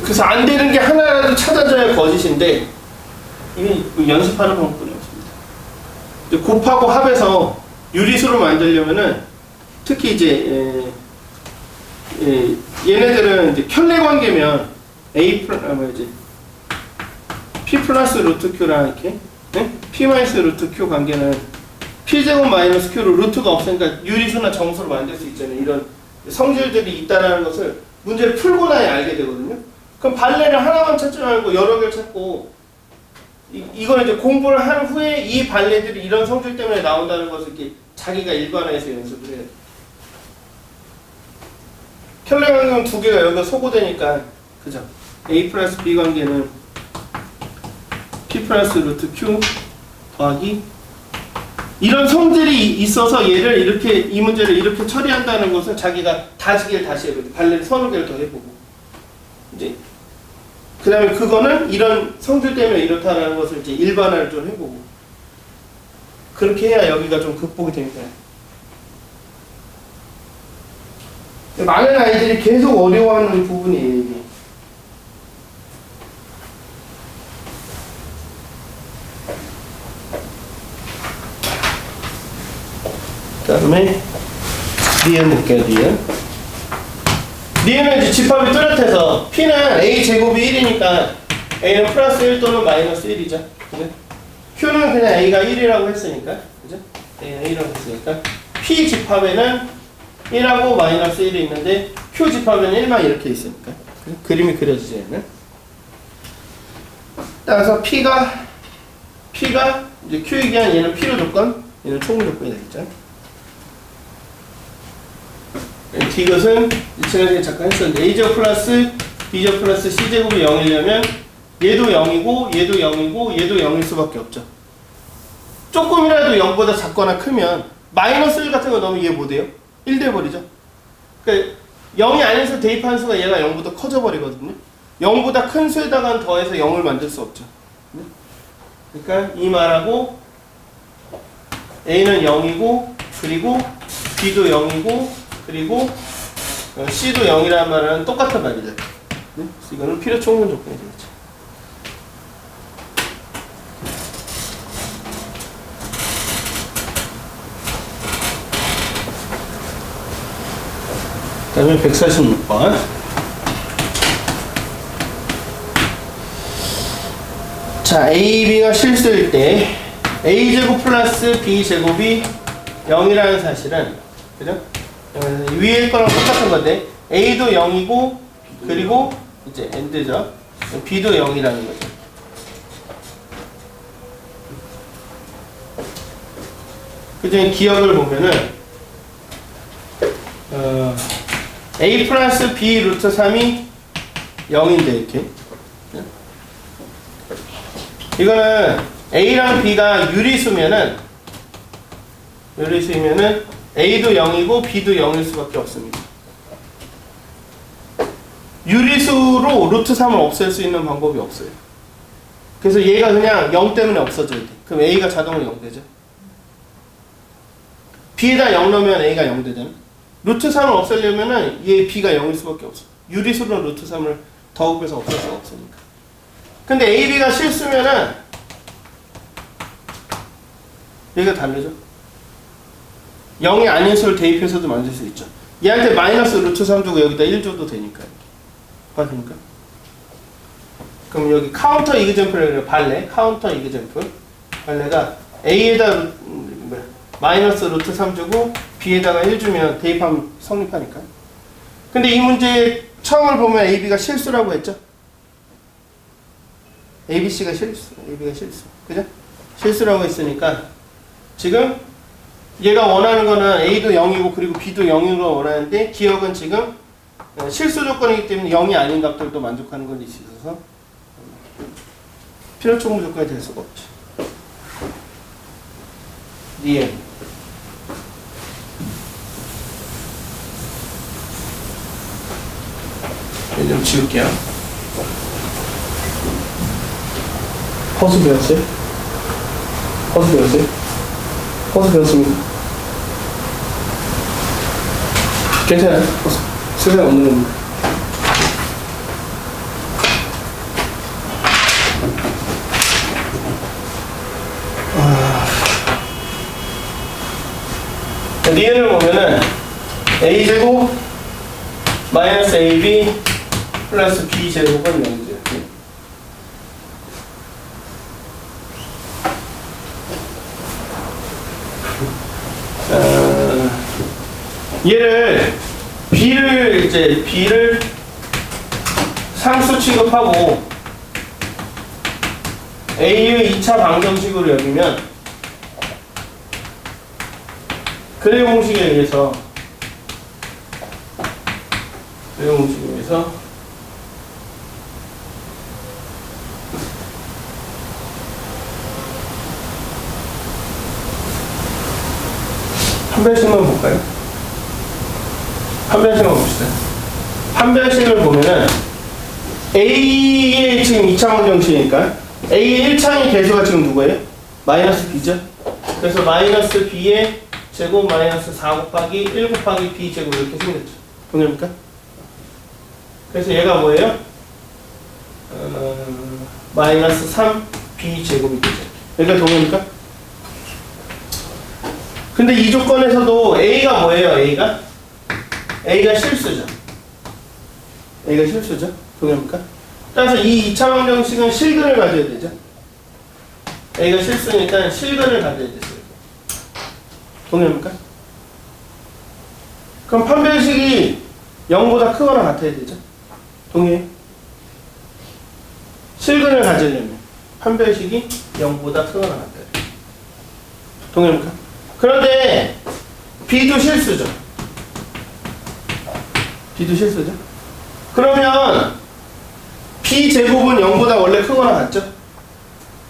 그래서 안 되는 게 하나라도 찾아져야 거짓인데 이게 연습하는 방법이 없습니다. 곱하고 합해서 유리수를 만들려면은 특히 이제 얘네들은 이제 켤레 관계면 P 플러스 루트 Q랑 이렇게 P 마이너스 루트 Q 관계는 P 제곱 마이너스 Q로 루트가 없으니까 유리수나 정수를 만들 수 있잖아요. 이런 성질들이 있다는 것을 문제를 풀고 나야 알게 되거든요. 그럼 발레를 하나만 찾지 말고 여러 개를 찾고 이걸 이제 공부를 한 후에 이 발레들이 이런 성질 때문에 나온다는 것을 이렇게 자기가 일반화해서 연습을 해요. 켤레 관계는 두 개가 여기가 소고되니까 그죠? A 플러스 B 관계는 P 플러스 루트 Q 더하기 이런 성질이 있어서 얘를 이렇게 이 문제를 이렇게 처리한다는 것을 자기가 다지기를 다시 해보고 발레를 서너 개를 더 해보고 이제 그 다음에 그거는 이런 성질 때문에 이렇다는 것을 이제 일반화를 좀 해보고 그렇게 해야 여기가 좀 극복이 됩니다. 많은 아이들이 계속 어려워하는 부분이에요. 이게. 그 다음에 니은 볼게요. 니은은 이제 집합이 뚜렷해서 P는 A 제곱이 1이니까 A는 플러스 1 또는 마이너스 1이죠. 그죠? Q는 그냥 A가 1이라고 했으니까 그죠? A는 1이라고 했으니까 P 집합에는 1하고 마이너스 1이 있는데 Q 집합에는 1만 이렇게 있으니까 그죠? 그림이 그려지죠. 얘는. 따라서 P가 이제 Q이기한 얘는 필요 조건, 얘는 총 조건이 되겠죠. 이것은 지난주에 잠깐 했었는데 A제곱 플러스 B제곱 플러스 C제곱이 0이려면 얘도 0이고 얘도 0이고 얘도 0일 수밖에 없죠. 조금이라도 0보다 작거나 크면 마이너스 1 같은 거 넣으면 얘 뭐 돼요? 1 돼버리죠. 그러니까 0이 아니어서 대입한 수가 얘가 0보다 커져 버리거든요. 0보다 큰 수에다가 더해서 0을 만들 수 없죠. 그러니까 이 말하고 A는 0이고 그리고 B도 0이고 그리고 C도 0이라는 말은 똑같은 말이죠. 그래서 이거는 필요 충분 조건이 되겠죠. 그 다음에 146번. 자, A, B가 실수일 때 A제곱 플러스 B제곱이 0이라는 사실은 그죠? 위에 거랑 똑같은 건데 A도 0이고 그리고 이제 AND죠. B도 0이라는 거죠. 그 중에 기억을 보면은 A 플러스 B 루트 3이 0인데 이렇게 이거는 A랑 B가 유리수면은 A도 0이고 B도 0일 수밖에 없습니다. 유리수로 루트 3을 없앨 수 있는 방법이 없어요. 그래서 얘가 그냥 0 때문에 없어져야 돼. 그럼 A가 자동으로 0 되죠. B에다 0 넣으면 A가 0 되잖아. 루트 3을 없애려면은 얘 B가 0일 수밖에 없어. 유리수로 루트 3을 더곱해서 없앨 수가 없으니까. 근데 A, B가 실수면은 얘가 다르죠. 0이 아닌 수를 대입해서도 만들 수 있죠. 얘한테 마이너스 루트 3 주고 여기다 1 줘도 되니까요. 맞습니까? 그럼 여기 카운터 이그젠플을 그래요. 발레 카운터 이그젠플. 발레가 A에다 마이너스 루트 3 주고 B에다가 1 주면 대입하면 성립하니까. 근데 이 문제 처음을 보면 AB가 실수라고 했죠? ABC가 실수, AB가 실수. 그죠? 실수라고 했으니까 지금 얘가 원하는 거는 A도 0이고 그리고 B도 0인 걸 원하는데 기억은 지금 실수 조건이기 때문에 0이 아닌 값들도 만족하는 건 있어서 필요 충분 조건이 될 수가 없죠. DM. 이제 좀 지울게요. 허수 배웠어요? 허수 배웠어요? 허수 배웠습니다. 괜찮아요. 허수. 세상 없는 겁니다. 리을을 보면은 a제곱 마이너스 ab 플러스 b제곱은 0이죠. 얘를 b를 상수 취급하고 a의 2차 방정식으로 여기면 그래 공식에 의해서 한 변씩만 볼까요? 한 변씩만 봅시다. 한 변씩을 보면은 A의 지금 2차 방정식이니까 A의 1차의 개수가 지금 누구예요? 마이너스 B죠? 그래서 마이너스 B의 제곱 마이너스 4 곱하기 1 곱하기 B 제곱 이렇게 생겼죠. 동일합니까? 그래서 얘가 뭐예요? 마이너스 3 B 제곱이 되죠. 여기가 동일합니까? 근데 이 조건에서도 A가 뭐예요? A가 실수죠. A가 실수죠. 동일합니까? 따라서 이 2차 방정식은 실근을 가져야 되죠. A가 실수니까 실근을 가져야 되죠. 동일합니까? 그럼 판별식이 0보다 크거나 같아야 되죠? 동의해요? 실근을 가지려면 판별식이 0보다 크거나 같아야 돼요. 동의합니까? 그런데 B도 실수죠? B도 실수죠? 그러면 B제곱은 0보다 원래 크거나 같죠?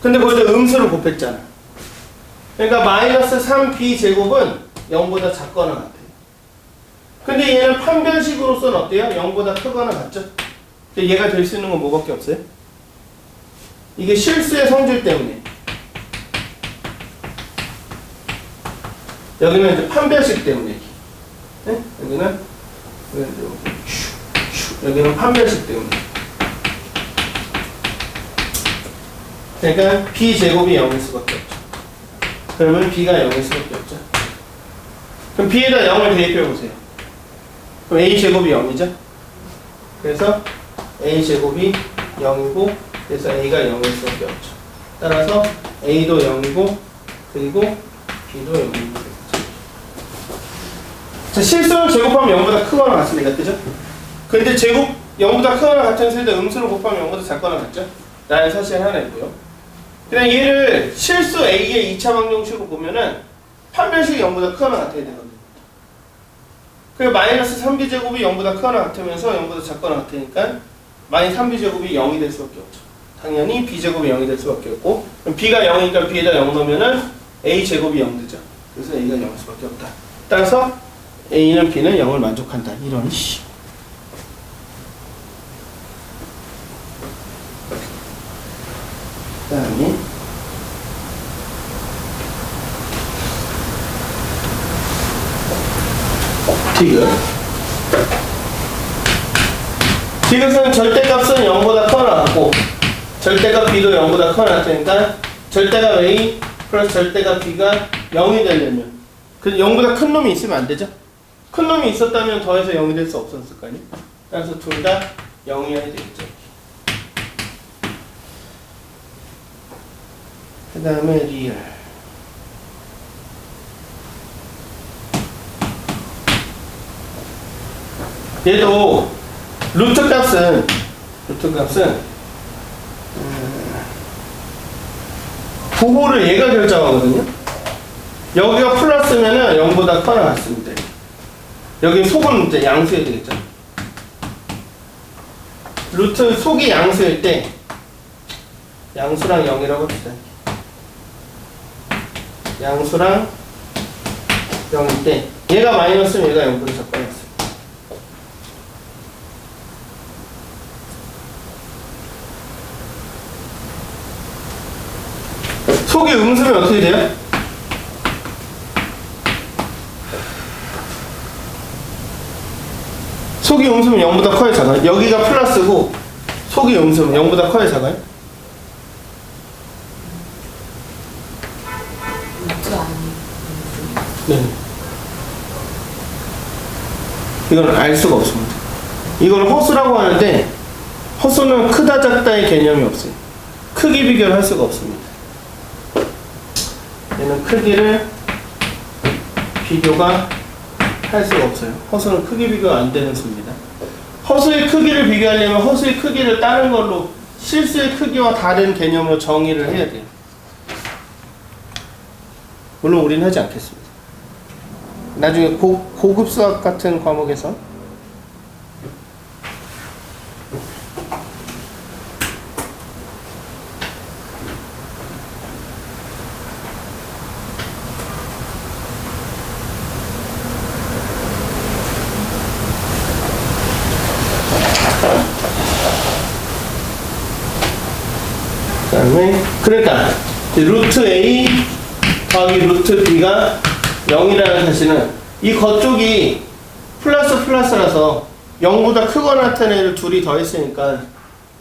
근데 거기다 음수를 곱했잖아. 그러니까 마이너스 3B제곱은 0보다 작거나 같아요. 근데 얘는 판별식으로서는 어때요? 0보다 크거나 같죠? 얘가 될 수 있는 건 뭐밖에 없어요? 이게 실수의 성질 때문에. 여기는 이제 판별식 때문에. 네? 여기는 판별식 때문에. 그러니까 B제곱이 0일 수밖에 없죠. 그러면 B가 0일 수밖에 없죠. 그럼 B에다 0을 대입해보세요. 그럼 A제곱이 0이죠. 그래서 A제곱이 0이고 그래서 A가 0일 수밖에 없죠. 따라서 A도 0이고 그리고 B도 0이고 자, 실수는 제곱하면 0보다 크거나 같습니다. 그죠? 근데 제곱 0보다 크거나 같은 수에다 음수를 곱하면 0보다 작거나 같죠? 라는 사실 하나 있고요. 그냥 얘를 실수 A의 2차 방정식으로 보면은 판별식이 0보다 크거나 같아야 되거든요. 그리고 마이너스 3b제곱이 0보다 크거나 같으면서 0보다 작거나 같으니까 마이너스 3b제곱이 0이 될 수밖에 없죠. 당연히 b제곱이 0이 될 수밖에 없고 그럼 b가 0이니까 b에다 0 넣으면은 a제곱이 0 되죠. 그래서 a가 0일 수밖에 없다. 따라서 a는 b는 0을 만족한다. 이런 식. 그다음에 디귿은 절대값은 0보다 커나 같고 절대값 b도 0보다 커나 같으니까 절대값 a 플러스 절대값 b가 0이 되려면 그 0보다 큰 놈이 있으면 안 되죠? 큰 놈이 있었다면 더해서 0이 될 수 없었을 거 아니야? 그래서 둘 다 0이어야 되겠죠. 그 다음에 리얼. 얘도 루트 값은 부호를 얘가 결정하거든요. 여기가 플러스면은 0보다 커나 같습니다. 여기 속은 이제 양수해야 되겠죠. 루트 속이 양수일 때 양수랑 0이라고 합시다. 양수랑 0일 때 얘가 마이너스면 얘가 0보다 작거나. 속이 음수면 어떻게 돼요? 속이 음수면 0보다 커요, 작아요? 여기가 플러스고 속이 음수면 0보다 커요, 작아요? 루트가 아닌 네. 이건 알 수가 없습니다. 이걸 허수라고 하는데 허수는 크다 작다의 개념이 없어요. 크기 비교를 할 수가 없습니다. 얘는 크기를 비교가 할 수가 없어요. 허수는 크기 비교가 안 되는 수입니다. 허수의 크기를 비교하려면 허수의 크기를 다른 걸로 실수의 크기와 다른 개념으로 정의를 해야 돼요. 물론 우리는 하지 않겠습니다. 나중에 고급 수학 같은 과목에서 그러니까 루트 A 더하기 루트 B가 0이라는 사실은 이 겉쪽이 플러스 플러스라서 0보다 크거나 같은 애를 둘이 더했으니까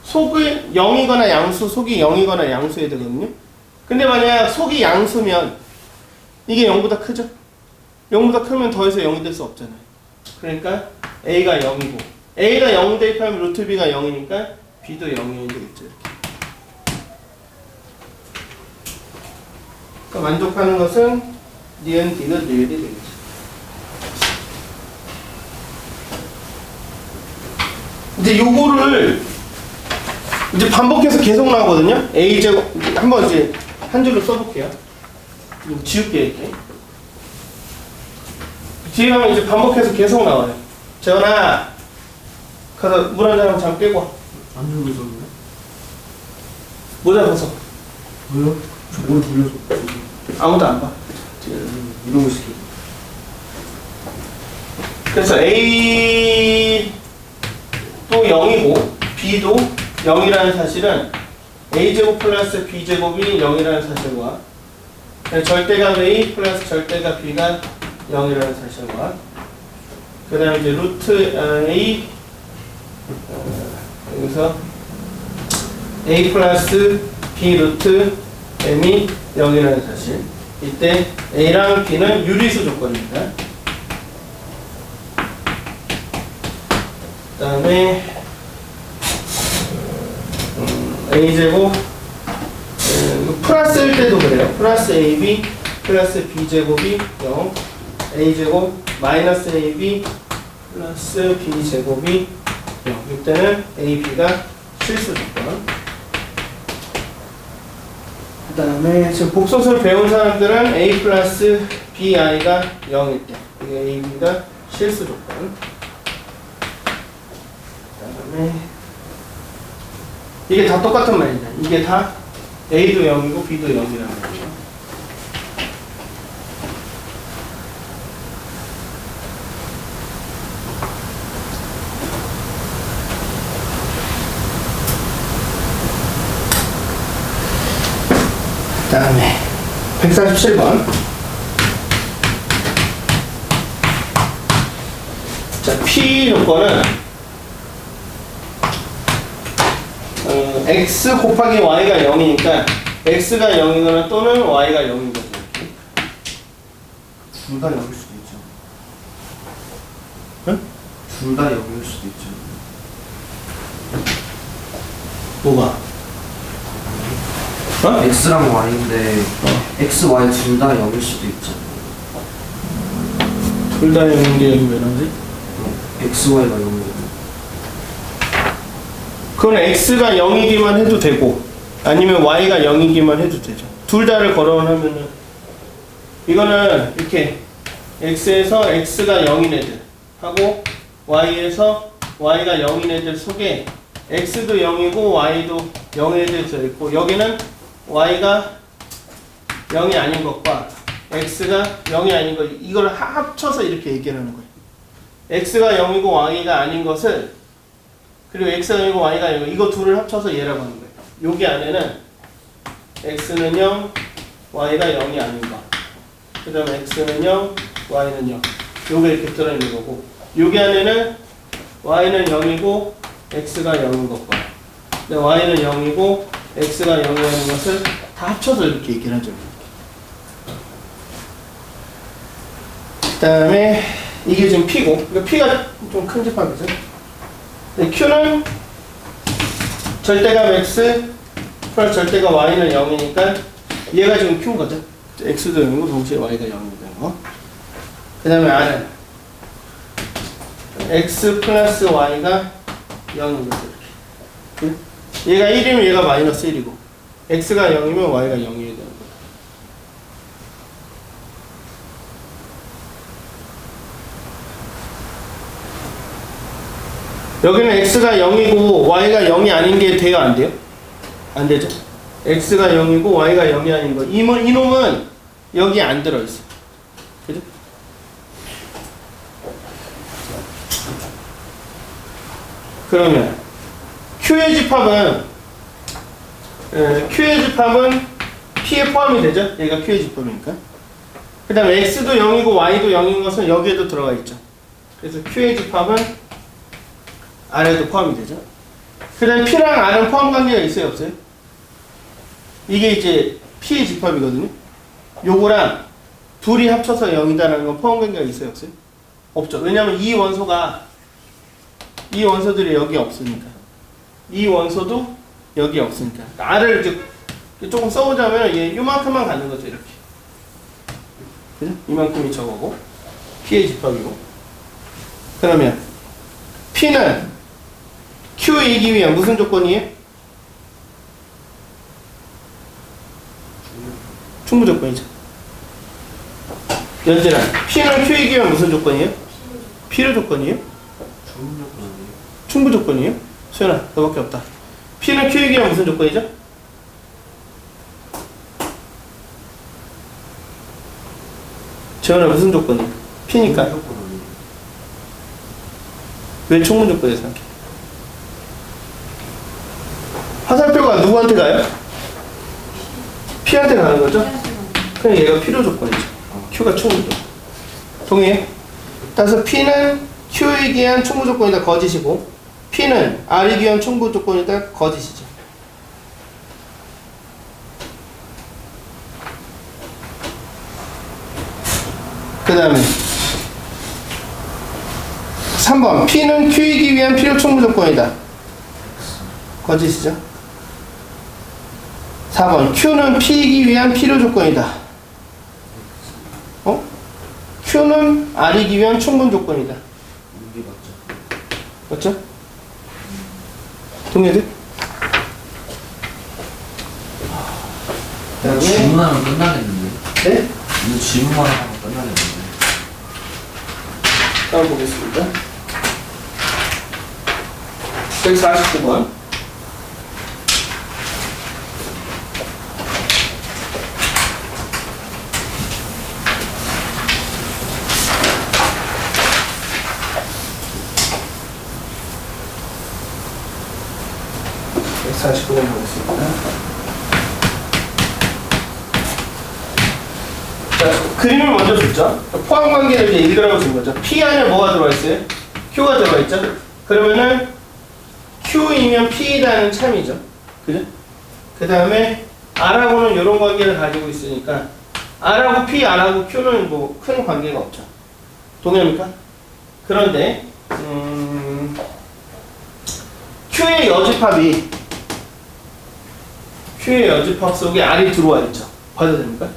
속이 0이거나 양수, 속이 0이거나 양수해야 되거든요. 근데 만약 속이 양수면 이게 0보다 크죠? 0보다 크면 더해서 0이 될 수 없잖아요. 그러니까 A가 0이고 A가 0 대입하면 루트 B가 0이니까 B도 0이어야 되겠죠. 이렇게. 만족하는 것은 니은, 디귿, 리을이 되겠죠. 이제 요거를 이제 반복해서 계속 나오거든요. A제곱 한번 이제 한 줄로 써볼게요. 좀 지울게 이렇게. 뒤에 가면 이제 반복해서 계속 나와요. 재현아, 가서 물 한 잔 잠 깨고 와. 안 들고 있었는데? 모자 벗어. 왜요? 저걸 돌려서 아무도 안 봐. 이런 거 시켜. 그래서 A도 0이고 B도 0이라는 사실은 A제곱 플러스 B제곱이 0이라는 사실과 절대값 A 플러스 절대값 B가 0이라는 사실과 그 다음에 이제 루트 A 여기서 A 플러스 B 루트 M이 0이라는 사실. 이때 A랑 B는 유리수 조건입니다. 그 다음에 A제곱 플러스일 때도 그래요. 플러스 AB 플러스 B제곱이 0 A제곱 마이너스 AB 플러스 B제곱이 0 이때는 AB가 실수 조건. 그 다음에 지금 복소수를 배운 사람들은 A 플러스 BI가 0일 때 이게 AB가 실수 조건. 그 다음에 이게 다 똑같은 말입니다. 이게 다 A도 0이고 B도 0이라는 거죠. 그 다음에 147번. 자, P 조건은 X 곱하기 Y가 0이니까 X가 0이거나 또는 Y가 0인 거죠. 둘 다 여길 수도 있죠. 둘 다 0일 수도 있죠. 뭐가? 어? X랑 Y인데 X, Y 둘 다 0일 수도 있잖아요. 둘 다 0인데 여기 왜 나오지? X, Y가 0이에요. 그건 x가 0이기만 해도 되고 아니면 y가 0이기만 해도 되죠. 둘 다를 거론하면은 이거는 이렇게 x에서 x가 0인 애들 하고 y에서 y가 0인 애들 속에 x도 0이고 y도 0인 애들 들어있고 여기는 y가 0이 아닌 것과 x가 0이 아닌 것 이걸 합쳐서 이렇게 얘기하는 거예요. x가 0이고 y가 아닌 것을 그리고 x가 0이고 y가 0이고 이거 둘을 합쳐서 얘라고 하는 거예요. 여기 안에는 x는 0, y가 0이 아닌 거. 그 다음에 x는 0, y는 0. 요게 이렇게 들어있는 거고 여기 안에는 y는 0이고 x가 0인 것과 y는 0이고 x가 0이라는 것을 다 합쳐서 이렇게 얘기를 하죠. 그 다음에 이게 지금 p고 그러니까 p가 좀 큰 집합이죠. q는 절대값 x 플러스 절대값 y는 0이니까 얘가 지금 q인 거죠. x도 0이고 동시에 y가 0이 되는 거. 그 다음에 r은 x 플러스 y가 0인 거죠. 이렇게. 얘가 1이면 얘가 마이너스 1이고 x가 0이면 y가 0이 되는 거. 여기는 x가 0이고 y가 0이 아닌 게 돼요? 안 돼요? 안 되죠? x가 0이고 y가 0이 아닌 거 이놈은 여기 안 들어있어. 그죠? 그러면 q의 집합은 p에 포함이 되죠? 얘가 q의 집합이니까. 그 다음에 x도 0이고 y도 0인 것은 여기에도 들어가 있죠. 그래서 q의 집합은 R에도 포함이 되죠. 그 다음에 P랑 R은 포함 관계가 있어요? 없어요? 이게 이제 P의 집합이거든요. 요거랑 둘이 합쳐서 0이다라는 건 포함 관계가 있어요? 없어요? 없죠. 왜냐면 이 원소들이 여기 없으니까. 이 원소도 여기 없으니까. R을 이제 조금 써보자면 얘 요만큼만 갖는 거죠. 이렇게. 그죠? 이만큼이 저거고 P의 집합이고. 그러면 P는 Q이기 위한 무슨 조건이에요? 충분 조건이죠. 연재란 P는 Q이기 위한 무슨 조건이에요? 필요 조건이에요? 충분 조건이에요? 수연아, 너밖에 없다. P는 Q이기 위한 무슨 조건이죠? 재현아 무슨 조건이에요? P니까. 왜 충분 조건이에요? 생각해. 화살표가 누구한테 가요? P한테 가는 거죠? 그럼 얘가 필요 조건이죠. Q가 충분 조건. 동의해? 따라서 P는 Q이기 위한 충분 조건이다 거짓이고 P는 R이기 위한 충분 조건이다 거짓이죠. 그 다음에 3번 P는 Q이기 위한 필요 충분 조건이다 거짓이죠. 4번 Q는 P이기 위한 필요 조건이다. Q는 R이기 위한 충분 조건이다. 이게 맞죠? 맞죠? 동의들? 이거 질문하면 끝나겠는데? 네? 이거 질문만 하면 끝나겠는데? 다음 보겠습니다. 149번. 번 보겠습니다. 자, 그림을 먼저 줬죠. 포함 관계를 이제 읽으라고 준 거죠. P 안에 뭐가 들어가 있어요? Q가 들어가 있죠. 그러면은 Q이면 P이라는 참이죠. 그죠? 그 다음에 R하고는 이런 관계를 가지고 있으니까 R하고 P, R하고 Q는 뭐 큰 관계가 없죠. 동의합니까? 그런데 Q의 여집합 속에 R이 들어와 있죠. 봐도 됩니까?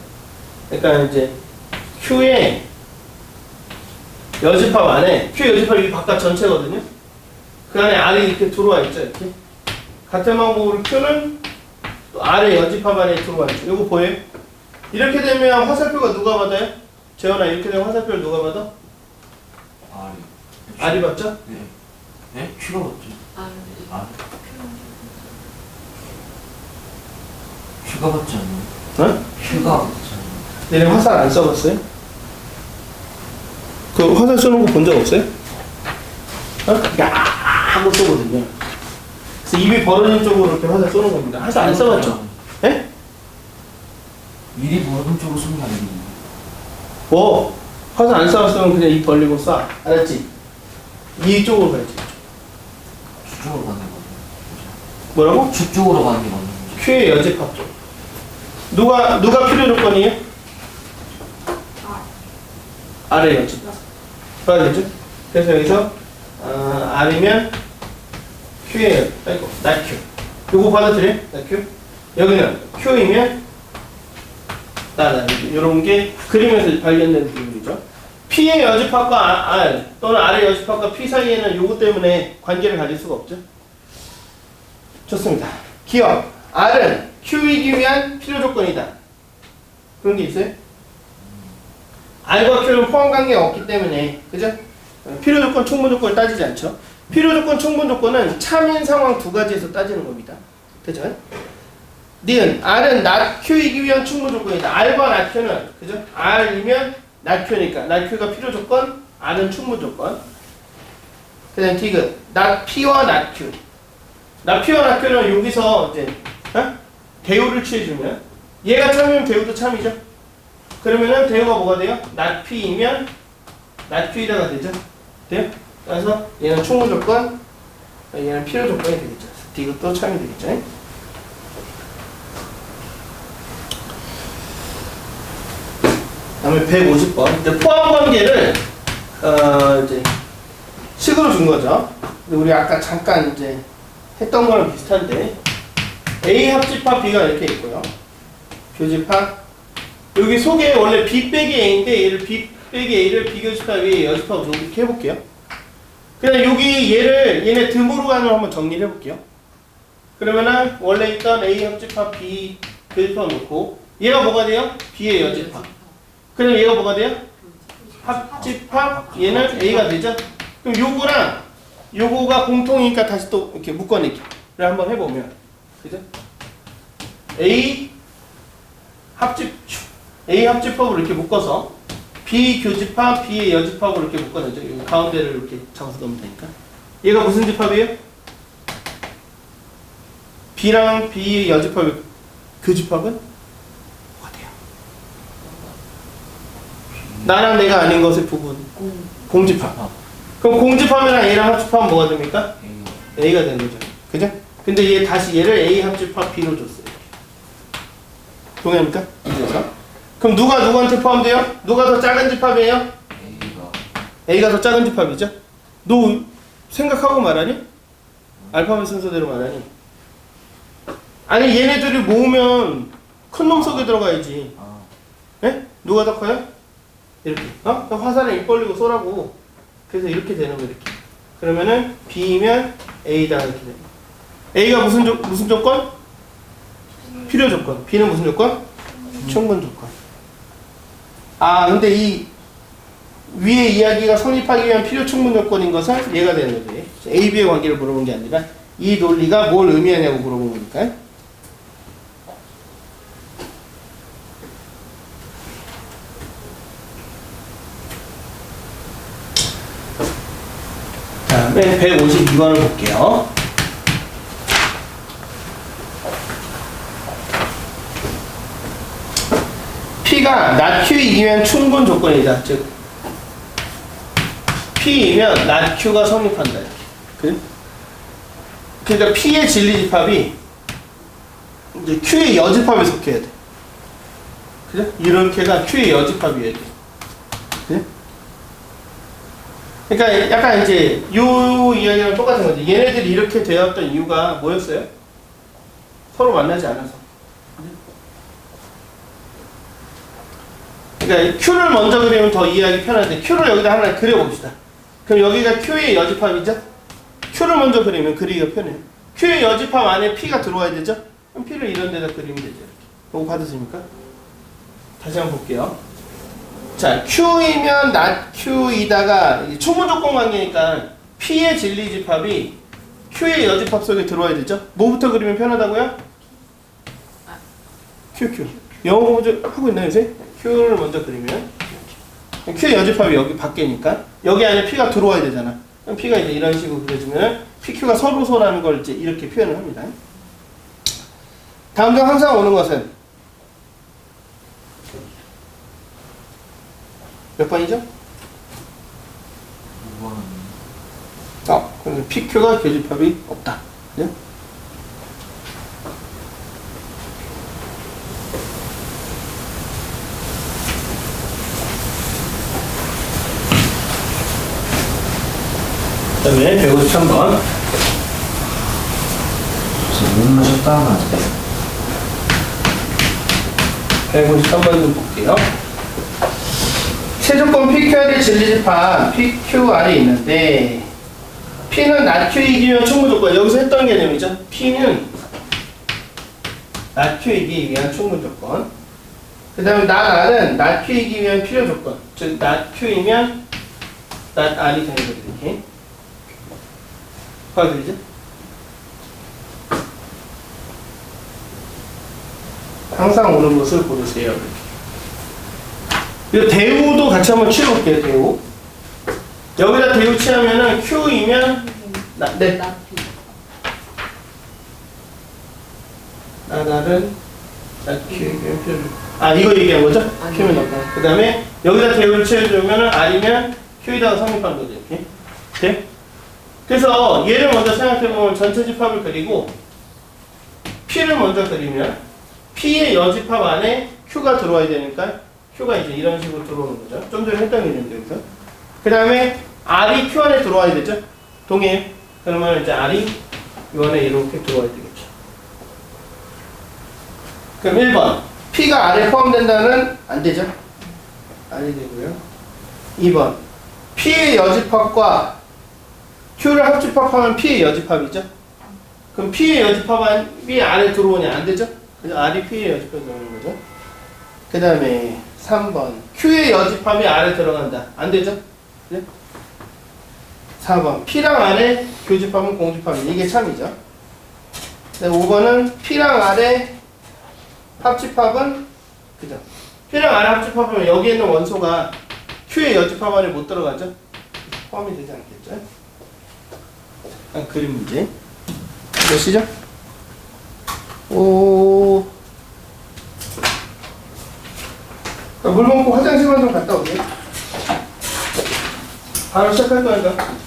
그러니까 이제 Q의 여집합 안에 Q의 여집합이 바깥 전체거든요. 그 안에 R이 이렇게 들어와 있죠. 이렇게 같은 방법으로 Q는 또 R의 여집합 안에 들어와 있죠. 이거 보여요? 이렇게 되면 화살표가 누가 받아요? 재현아, 이렇게 되면 화살표를 누가 받아? R이 받죠? 네. 네? Q가 맞죠? 아, 아. Q가 맞지 않나요? 어? Q가 맞지 않나요? 얘네 화살 안 써봤어요? 그 화살 쏘는 거 본 적 없어요? 어? 야 하고 쏘거든요. 그래서 입이 벌어진 쪽으로 이렇게 화살 쏘는 겁니다. 화살 안 써봤죠? 예? 일이 벌어진 쪽으로 쏘는 게 아니고. 뭐 화살 안 쏴봤으면 그냥 입 벌리고 쏴. 알았지? 이쪽으로 가야지. 주쪽으로 가는 거죠. 뭐라고? 주쪽으로 가는 게 맞는 거죠. Q의 여집합 쪽. 누가 필요 조건이에요? R의 여집합. 봐야 되죠? 그래서 여기서 R이면 Q의 not Q. 요거 받아들여? not Q. 여기는 Q이면 이런 게 그림에서 발견된 비율이죠. P의 여집합과 R 또는 R의 여집합과 P 사이에는 요거 때문에 관계를 가질 수가 없죠. 좋습니다. 기억. R은 Q이기 위한 필요 조건이다. 그런 게 있어요? R과 Q는 포함 관계가 없기 때문에, 그죠? 필요 조건, 충분 조건을 따지지 않죠. 필요 조건, 충분 조건은 참인 상황 두 가지에서 따지는 겁니다. 그죠? 니은 R은 not Q이기 위한 충분 조건이다. R과 not Q는, 그죠? R이면 not Q니까 not Q가 필요 조건, R은 충분 조건. 그 다음 디귿 not P와 not Q. not P와 not Q는 여기서 이제 대우를 취해주면 얘가 참이면 대우도 참이죠. 그러면은 대우가 뭐가 돼요? not P이면 not Q이다가 되죠. 돼요? 그래서 얘는 충분 조건, 얘는 필요 조건이 되겠죠. 디귿도 참이 되겠죠. 다음에 150번. 이제 포함 관계를 이제 식으로 준 거죠. 근데 우리 아까 잠깐 이제 했던 거랑 비슷한데 A 합집합 B가 이렇게 있고요. 교집합 여기 속에 원래 B 빼기 A인데 얘를 B 빼기 A를 비교집합 A 여집합으로 이렇게 해볼게요. 그냥 여기 얘네 듬으로 가는 한번 정리를 해볼게요. 그러면은 원래 있던 A 합집합 B 교집합 놓고 얘가 뭐가 돼요? B의 여집합. 그럼 얘가 뭐가 돼요? 합집합 얘는 A가 되죠? 그럼 요거랑 요거가 공통이니까 다시 또 이렇게 묶어내기를 한번 해보면 그죠? A 합집합으로 이렇게 묶어서 B 교집합 B의 여집합으로 이렇게 묶어내죠. 이 가운데를 이렇게 잡아서 넣으면 되니까 얘가 무슨 집합이에요? B랑 B의 여집합의 교집합은 나랑 내가 아닌 것의 부분 공집합. 그럼 공집합이랑 A랑 합집합은 뭐가 됩니까? A가 되는 거죠. 그죠? 근데 얘 다시 얘를 A 합집합 B로 줬어요. 동의합니까? 이제서 그럼 누가 누구한테 포함돼요? 누가 더 작은 집합이에요? A가 더 작은 집합이죠? 너 생각하고 말하니? 알파벳 순서대로 말하니? 아니 얘네들이 모으면 큰 놈 속에 들어가야지. 예? 누가 더 커요? 이렇게 화살에 입 벌리고 쏘라고. 그래서 이렇게 되는 거 이렇게. 그러면은 B면 A다 이렇게 됩니다. A가 무슨 조건? 필요 조건. B는 무슨 조건? 충분 조건. 근데 이 위의 이야기가 성립하기 위한 필요 충분 조건인 것은 얘가 되는 거죠. A, B의 관계를 물어본 게 아니라 이 논리가 뭘 의미하냐고 물어본 거니까. 다음에 152번을 볼게요. P가 not Q이면 충분 조건이다. 즉 P이면 not Q가 성립한다. 이렇게. 그러니까 P의 진리집합이 이제 Q의 여집합에 속해야 돼. 그죠? 이렇게가 Q의 여집합이어야 돼. 그죠? 그러니까 약간 이제 요 이야기랑 똑같은 거지. 얘네들이 이렇게 되었던 이유가 뭐였어요? 서로 만나지 않아서. 그러니까 Q를 먼저 그리면 더 이해하기 편한데 Q를 여기다 하나 그려봅시다. 그럼 여기가 Q의 여집합이죠? Q를 먼저 그리면 그리기가 편해요. Q의 여집합 안에 P가 들어와야 되죠? 그럼 P를 이런 데다 그리면 되죠. 이거 받으십니까? 다시 한번 볼게요. 자, Q이면 not Q이다가 초무조건 관계니까 P의 진리집합이 Q의 여집합 속에 들어와야 되죠? 뭐부터 그리면 편하다고요? Q. 영어 공부 좀 하고 있나요, 요새? Q를 먼저 그리면 Q의 여집합이 여기 밖에니까 여기 안에 P가 들어와야 되잖아. 그럼 P가 이제 이런 식으로 그려지면 PQ가 서로서라는 걸 이제 이렇게 표현을 합니다. 다음 중 항상 오는 것은 몇 번이죠? 5번. 그럼 PQ가 교집합이 없다. 네? 그 다음에 153번. 못 마셨다 하면 안 돼요. 153번 좀 볼게요. 최조건 PQR의 진리집합 PQR이 있는데 P는 not Q이기면 충분조건. 여기서 했던 개념이죠. P는 not Q이기 위한 충분조건. 그 다음에 not R은 not Q이기 위한 필요조건. 즉 not Q이면 not R이 되는 거죠. 이렇게 봐드리죠. 항상 오는 것을 고르세요. 이거 대우도 같이 한번 치워볼게요. 대우. 여기다 대우 치하면은 Q이면 네. 나는 Q이면 Q. 이거 얘기한 거죠? Q면 나가. 그 다음에 여기다 대우를 치워주면은 R이면 Q에다가 성립한 거죠. 이렇게. 네? 그래서 얘를 먼저 생각해보면 전체 집합을 그리고 P를 먼저 그리면 P의 여집합 안에 Q가 들어와야 되니까 Q가 이제 이런 식으로 들어오는 거죠. 좀 전에 했던 개념인데 여기서. 그 다음에 R이 Q 안에 들어와야 되죠. 동의해요? 그러면 이제 R이 이 안에 이렇게 들어와야 되겠죠. 그럼 1번 P가 R에 포함된다는 안 되죠. 아니 되고요. 2번 P의 여집합과 Q를 합집합하면 P의 여집합이죠. 그럼 P의 여집합이 R에 들어오냐? 안 되죠. 그래서 R이 P의 여집합에 들어오는 거죠. 그 다음에 3번 Q의 여집합이 R에 들어간다. 안 되죠? 네? 4번 P랑 R의 교집합은 공집합이다. 이게 참이죠. 네, 5번은 P랑 R의 합집합은 그죠? P랑 R의 합집합하면 여기에 있는 원소가 Q의 여집합 안에 못 들어가죠? 포함이 되지 않겠죠? 그림 문제 몇이죠? 물 먹고 화장실만 좀 갔다 오게요. 바로 시작할 거니까.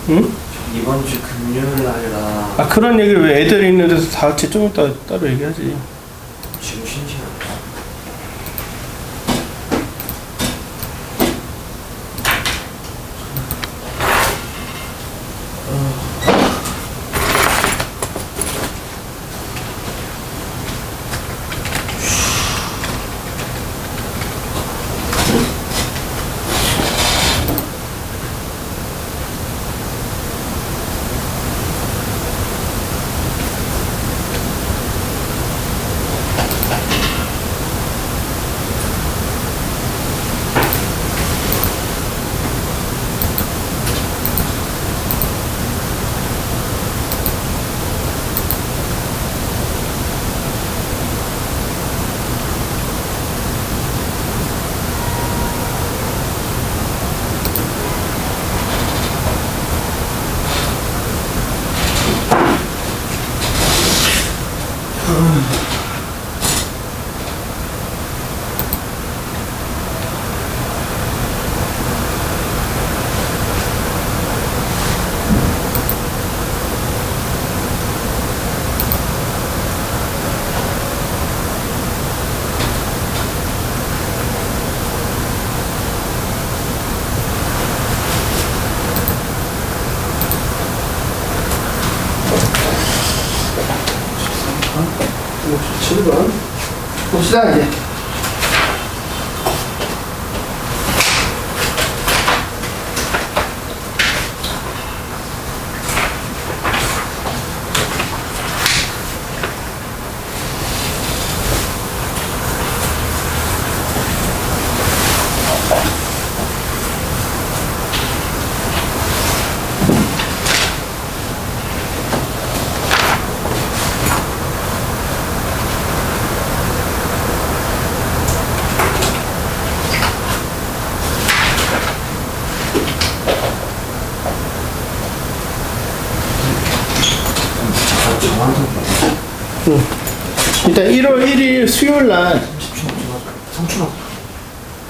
응? 이번 주 금요일 날이라 아 그런 얘기를 왜 애들 있는 데서 다 같이 좀 이따 따로 얘기하지. 지금 심심한데. 봅시다 이제. 일단 1월 1일 수요일 날 3초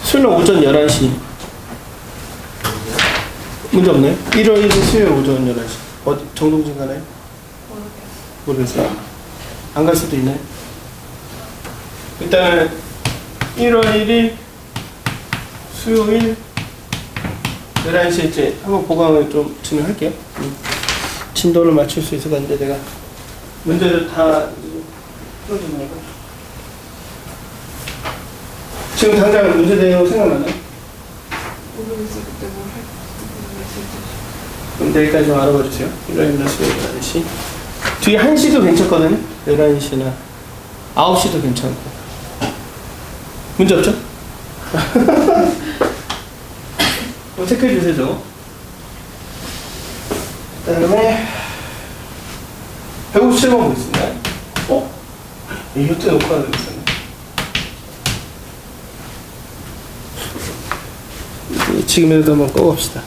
수요일 날 오전 11시. 문제 없나요? 1월 1일 수요일 오전 11시. 어디 정동진 가나요? 모르겠어요. 안 갈 수도 있나요? 일단 1월 1일 수요일 11시에 이제 한번 보강을 좀 진행할게요. 진도를 맞출 수 있을 것 같은데 내가 문제를 다 풀어주는 거. 지금 당장 문제 내용 생각나나요? 모르겠어 그때 뭘 할지 모르겠을 그럼 내일까지 좀 알아봐 주세요. 1월 1일 수요일 11시. 뒤에 1시도 괜찮거든요. 11시나 9시도 괜찮고. 문제 없죠? 한번 체크해 주세요. 저거. 그 다음에 157번 보겠습니다. 이것도 놓고 하는 거 있었네. 지금이라도 한번 꺼봅시다.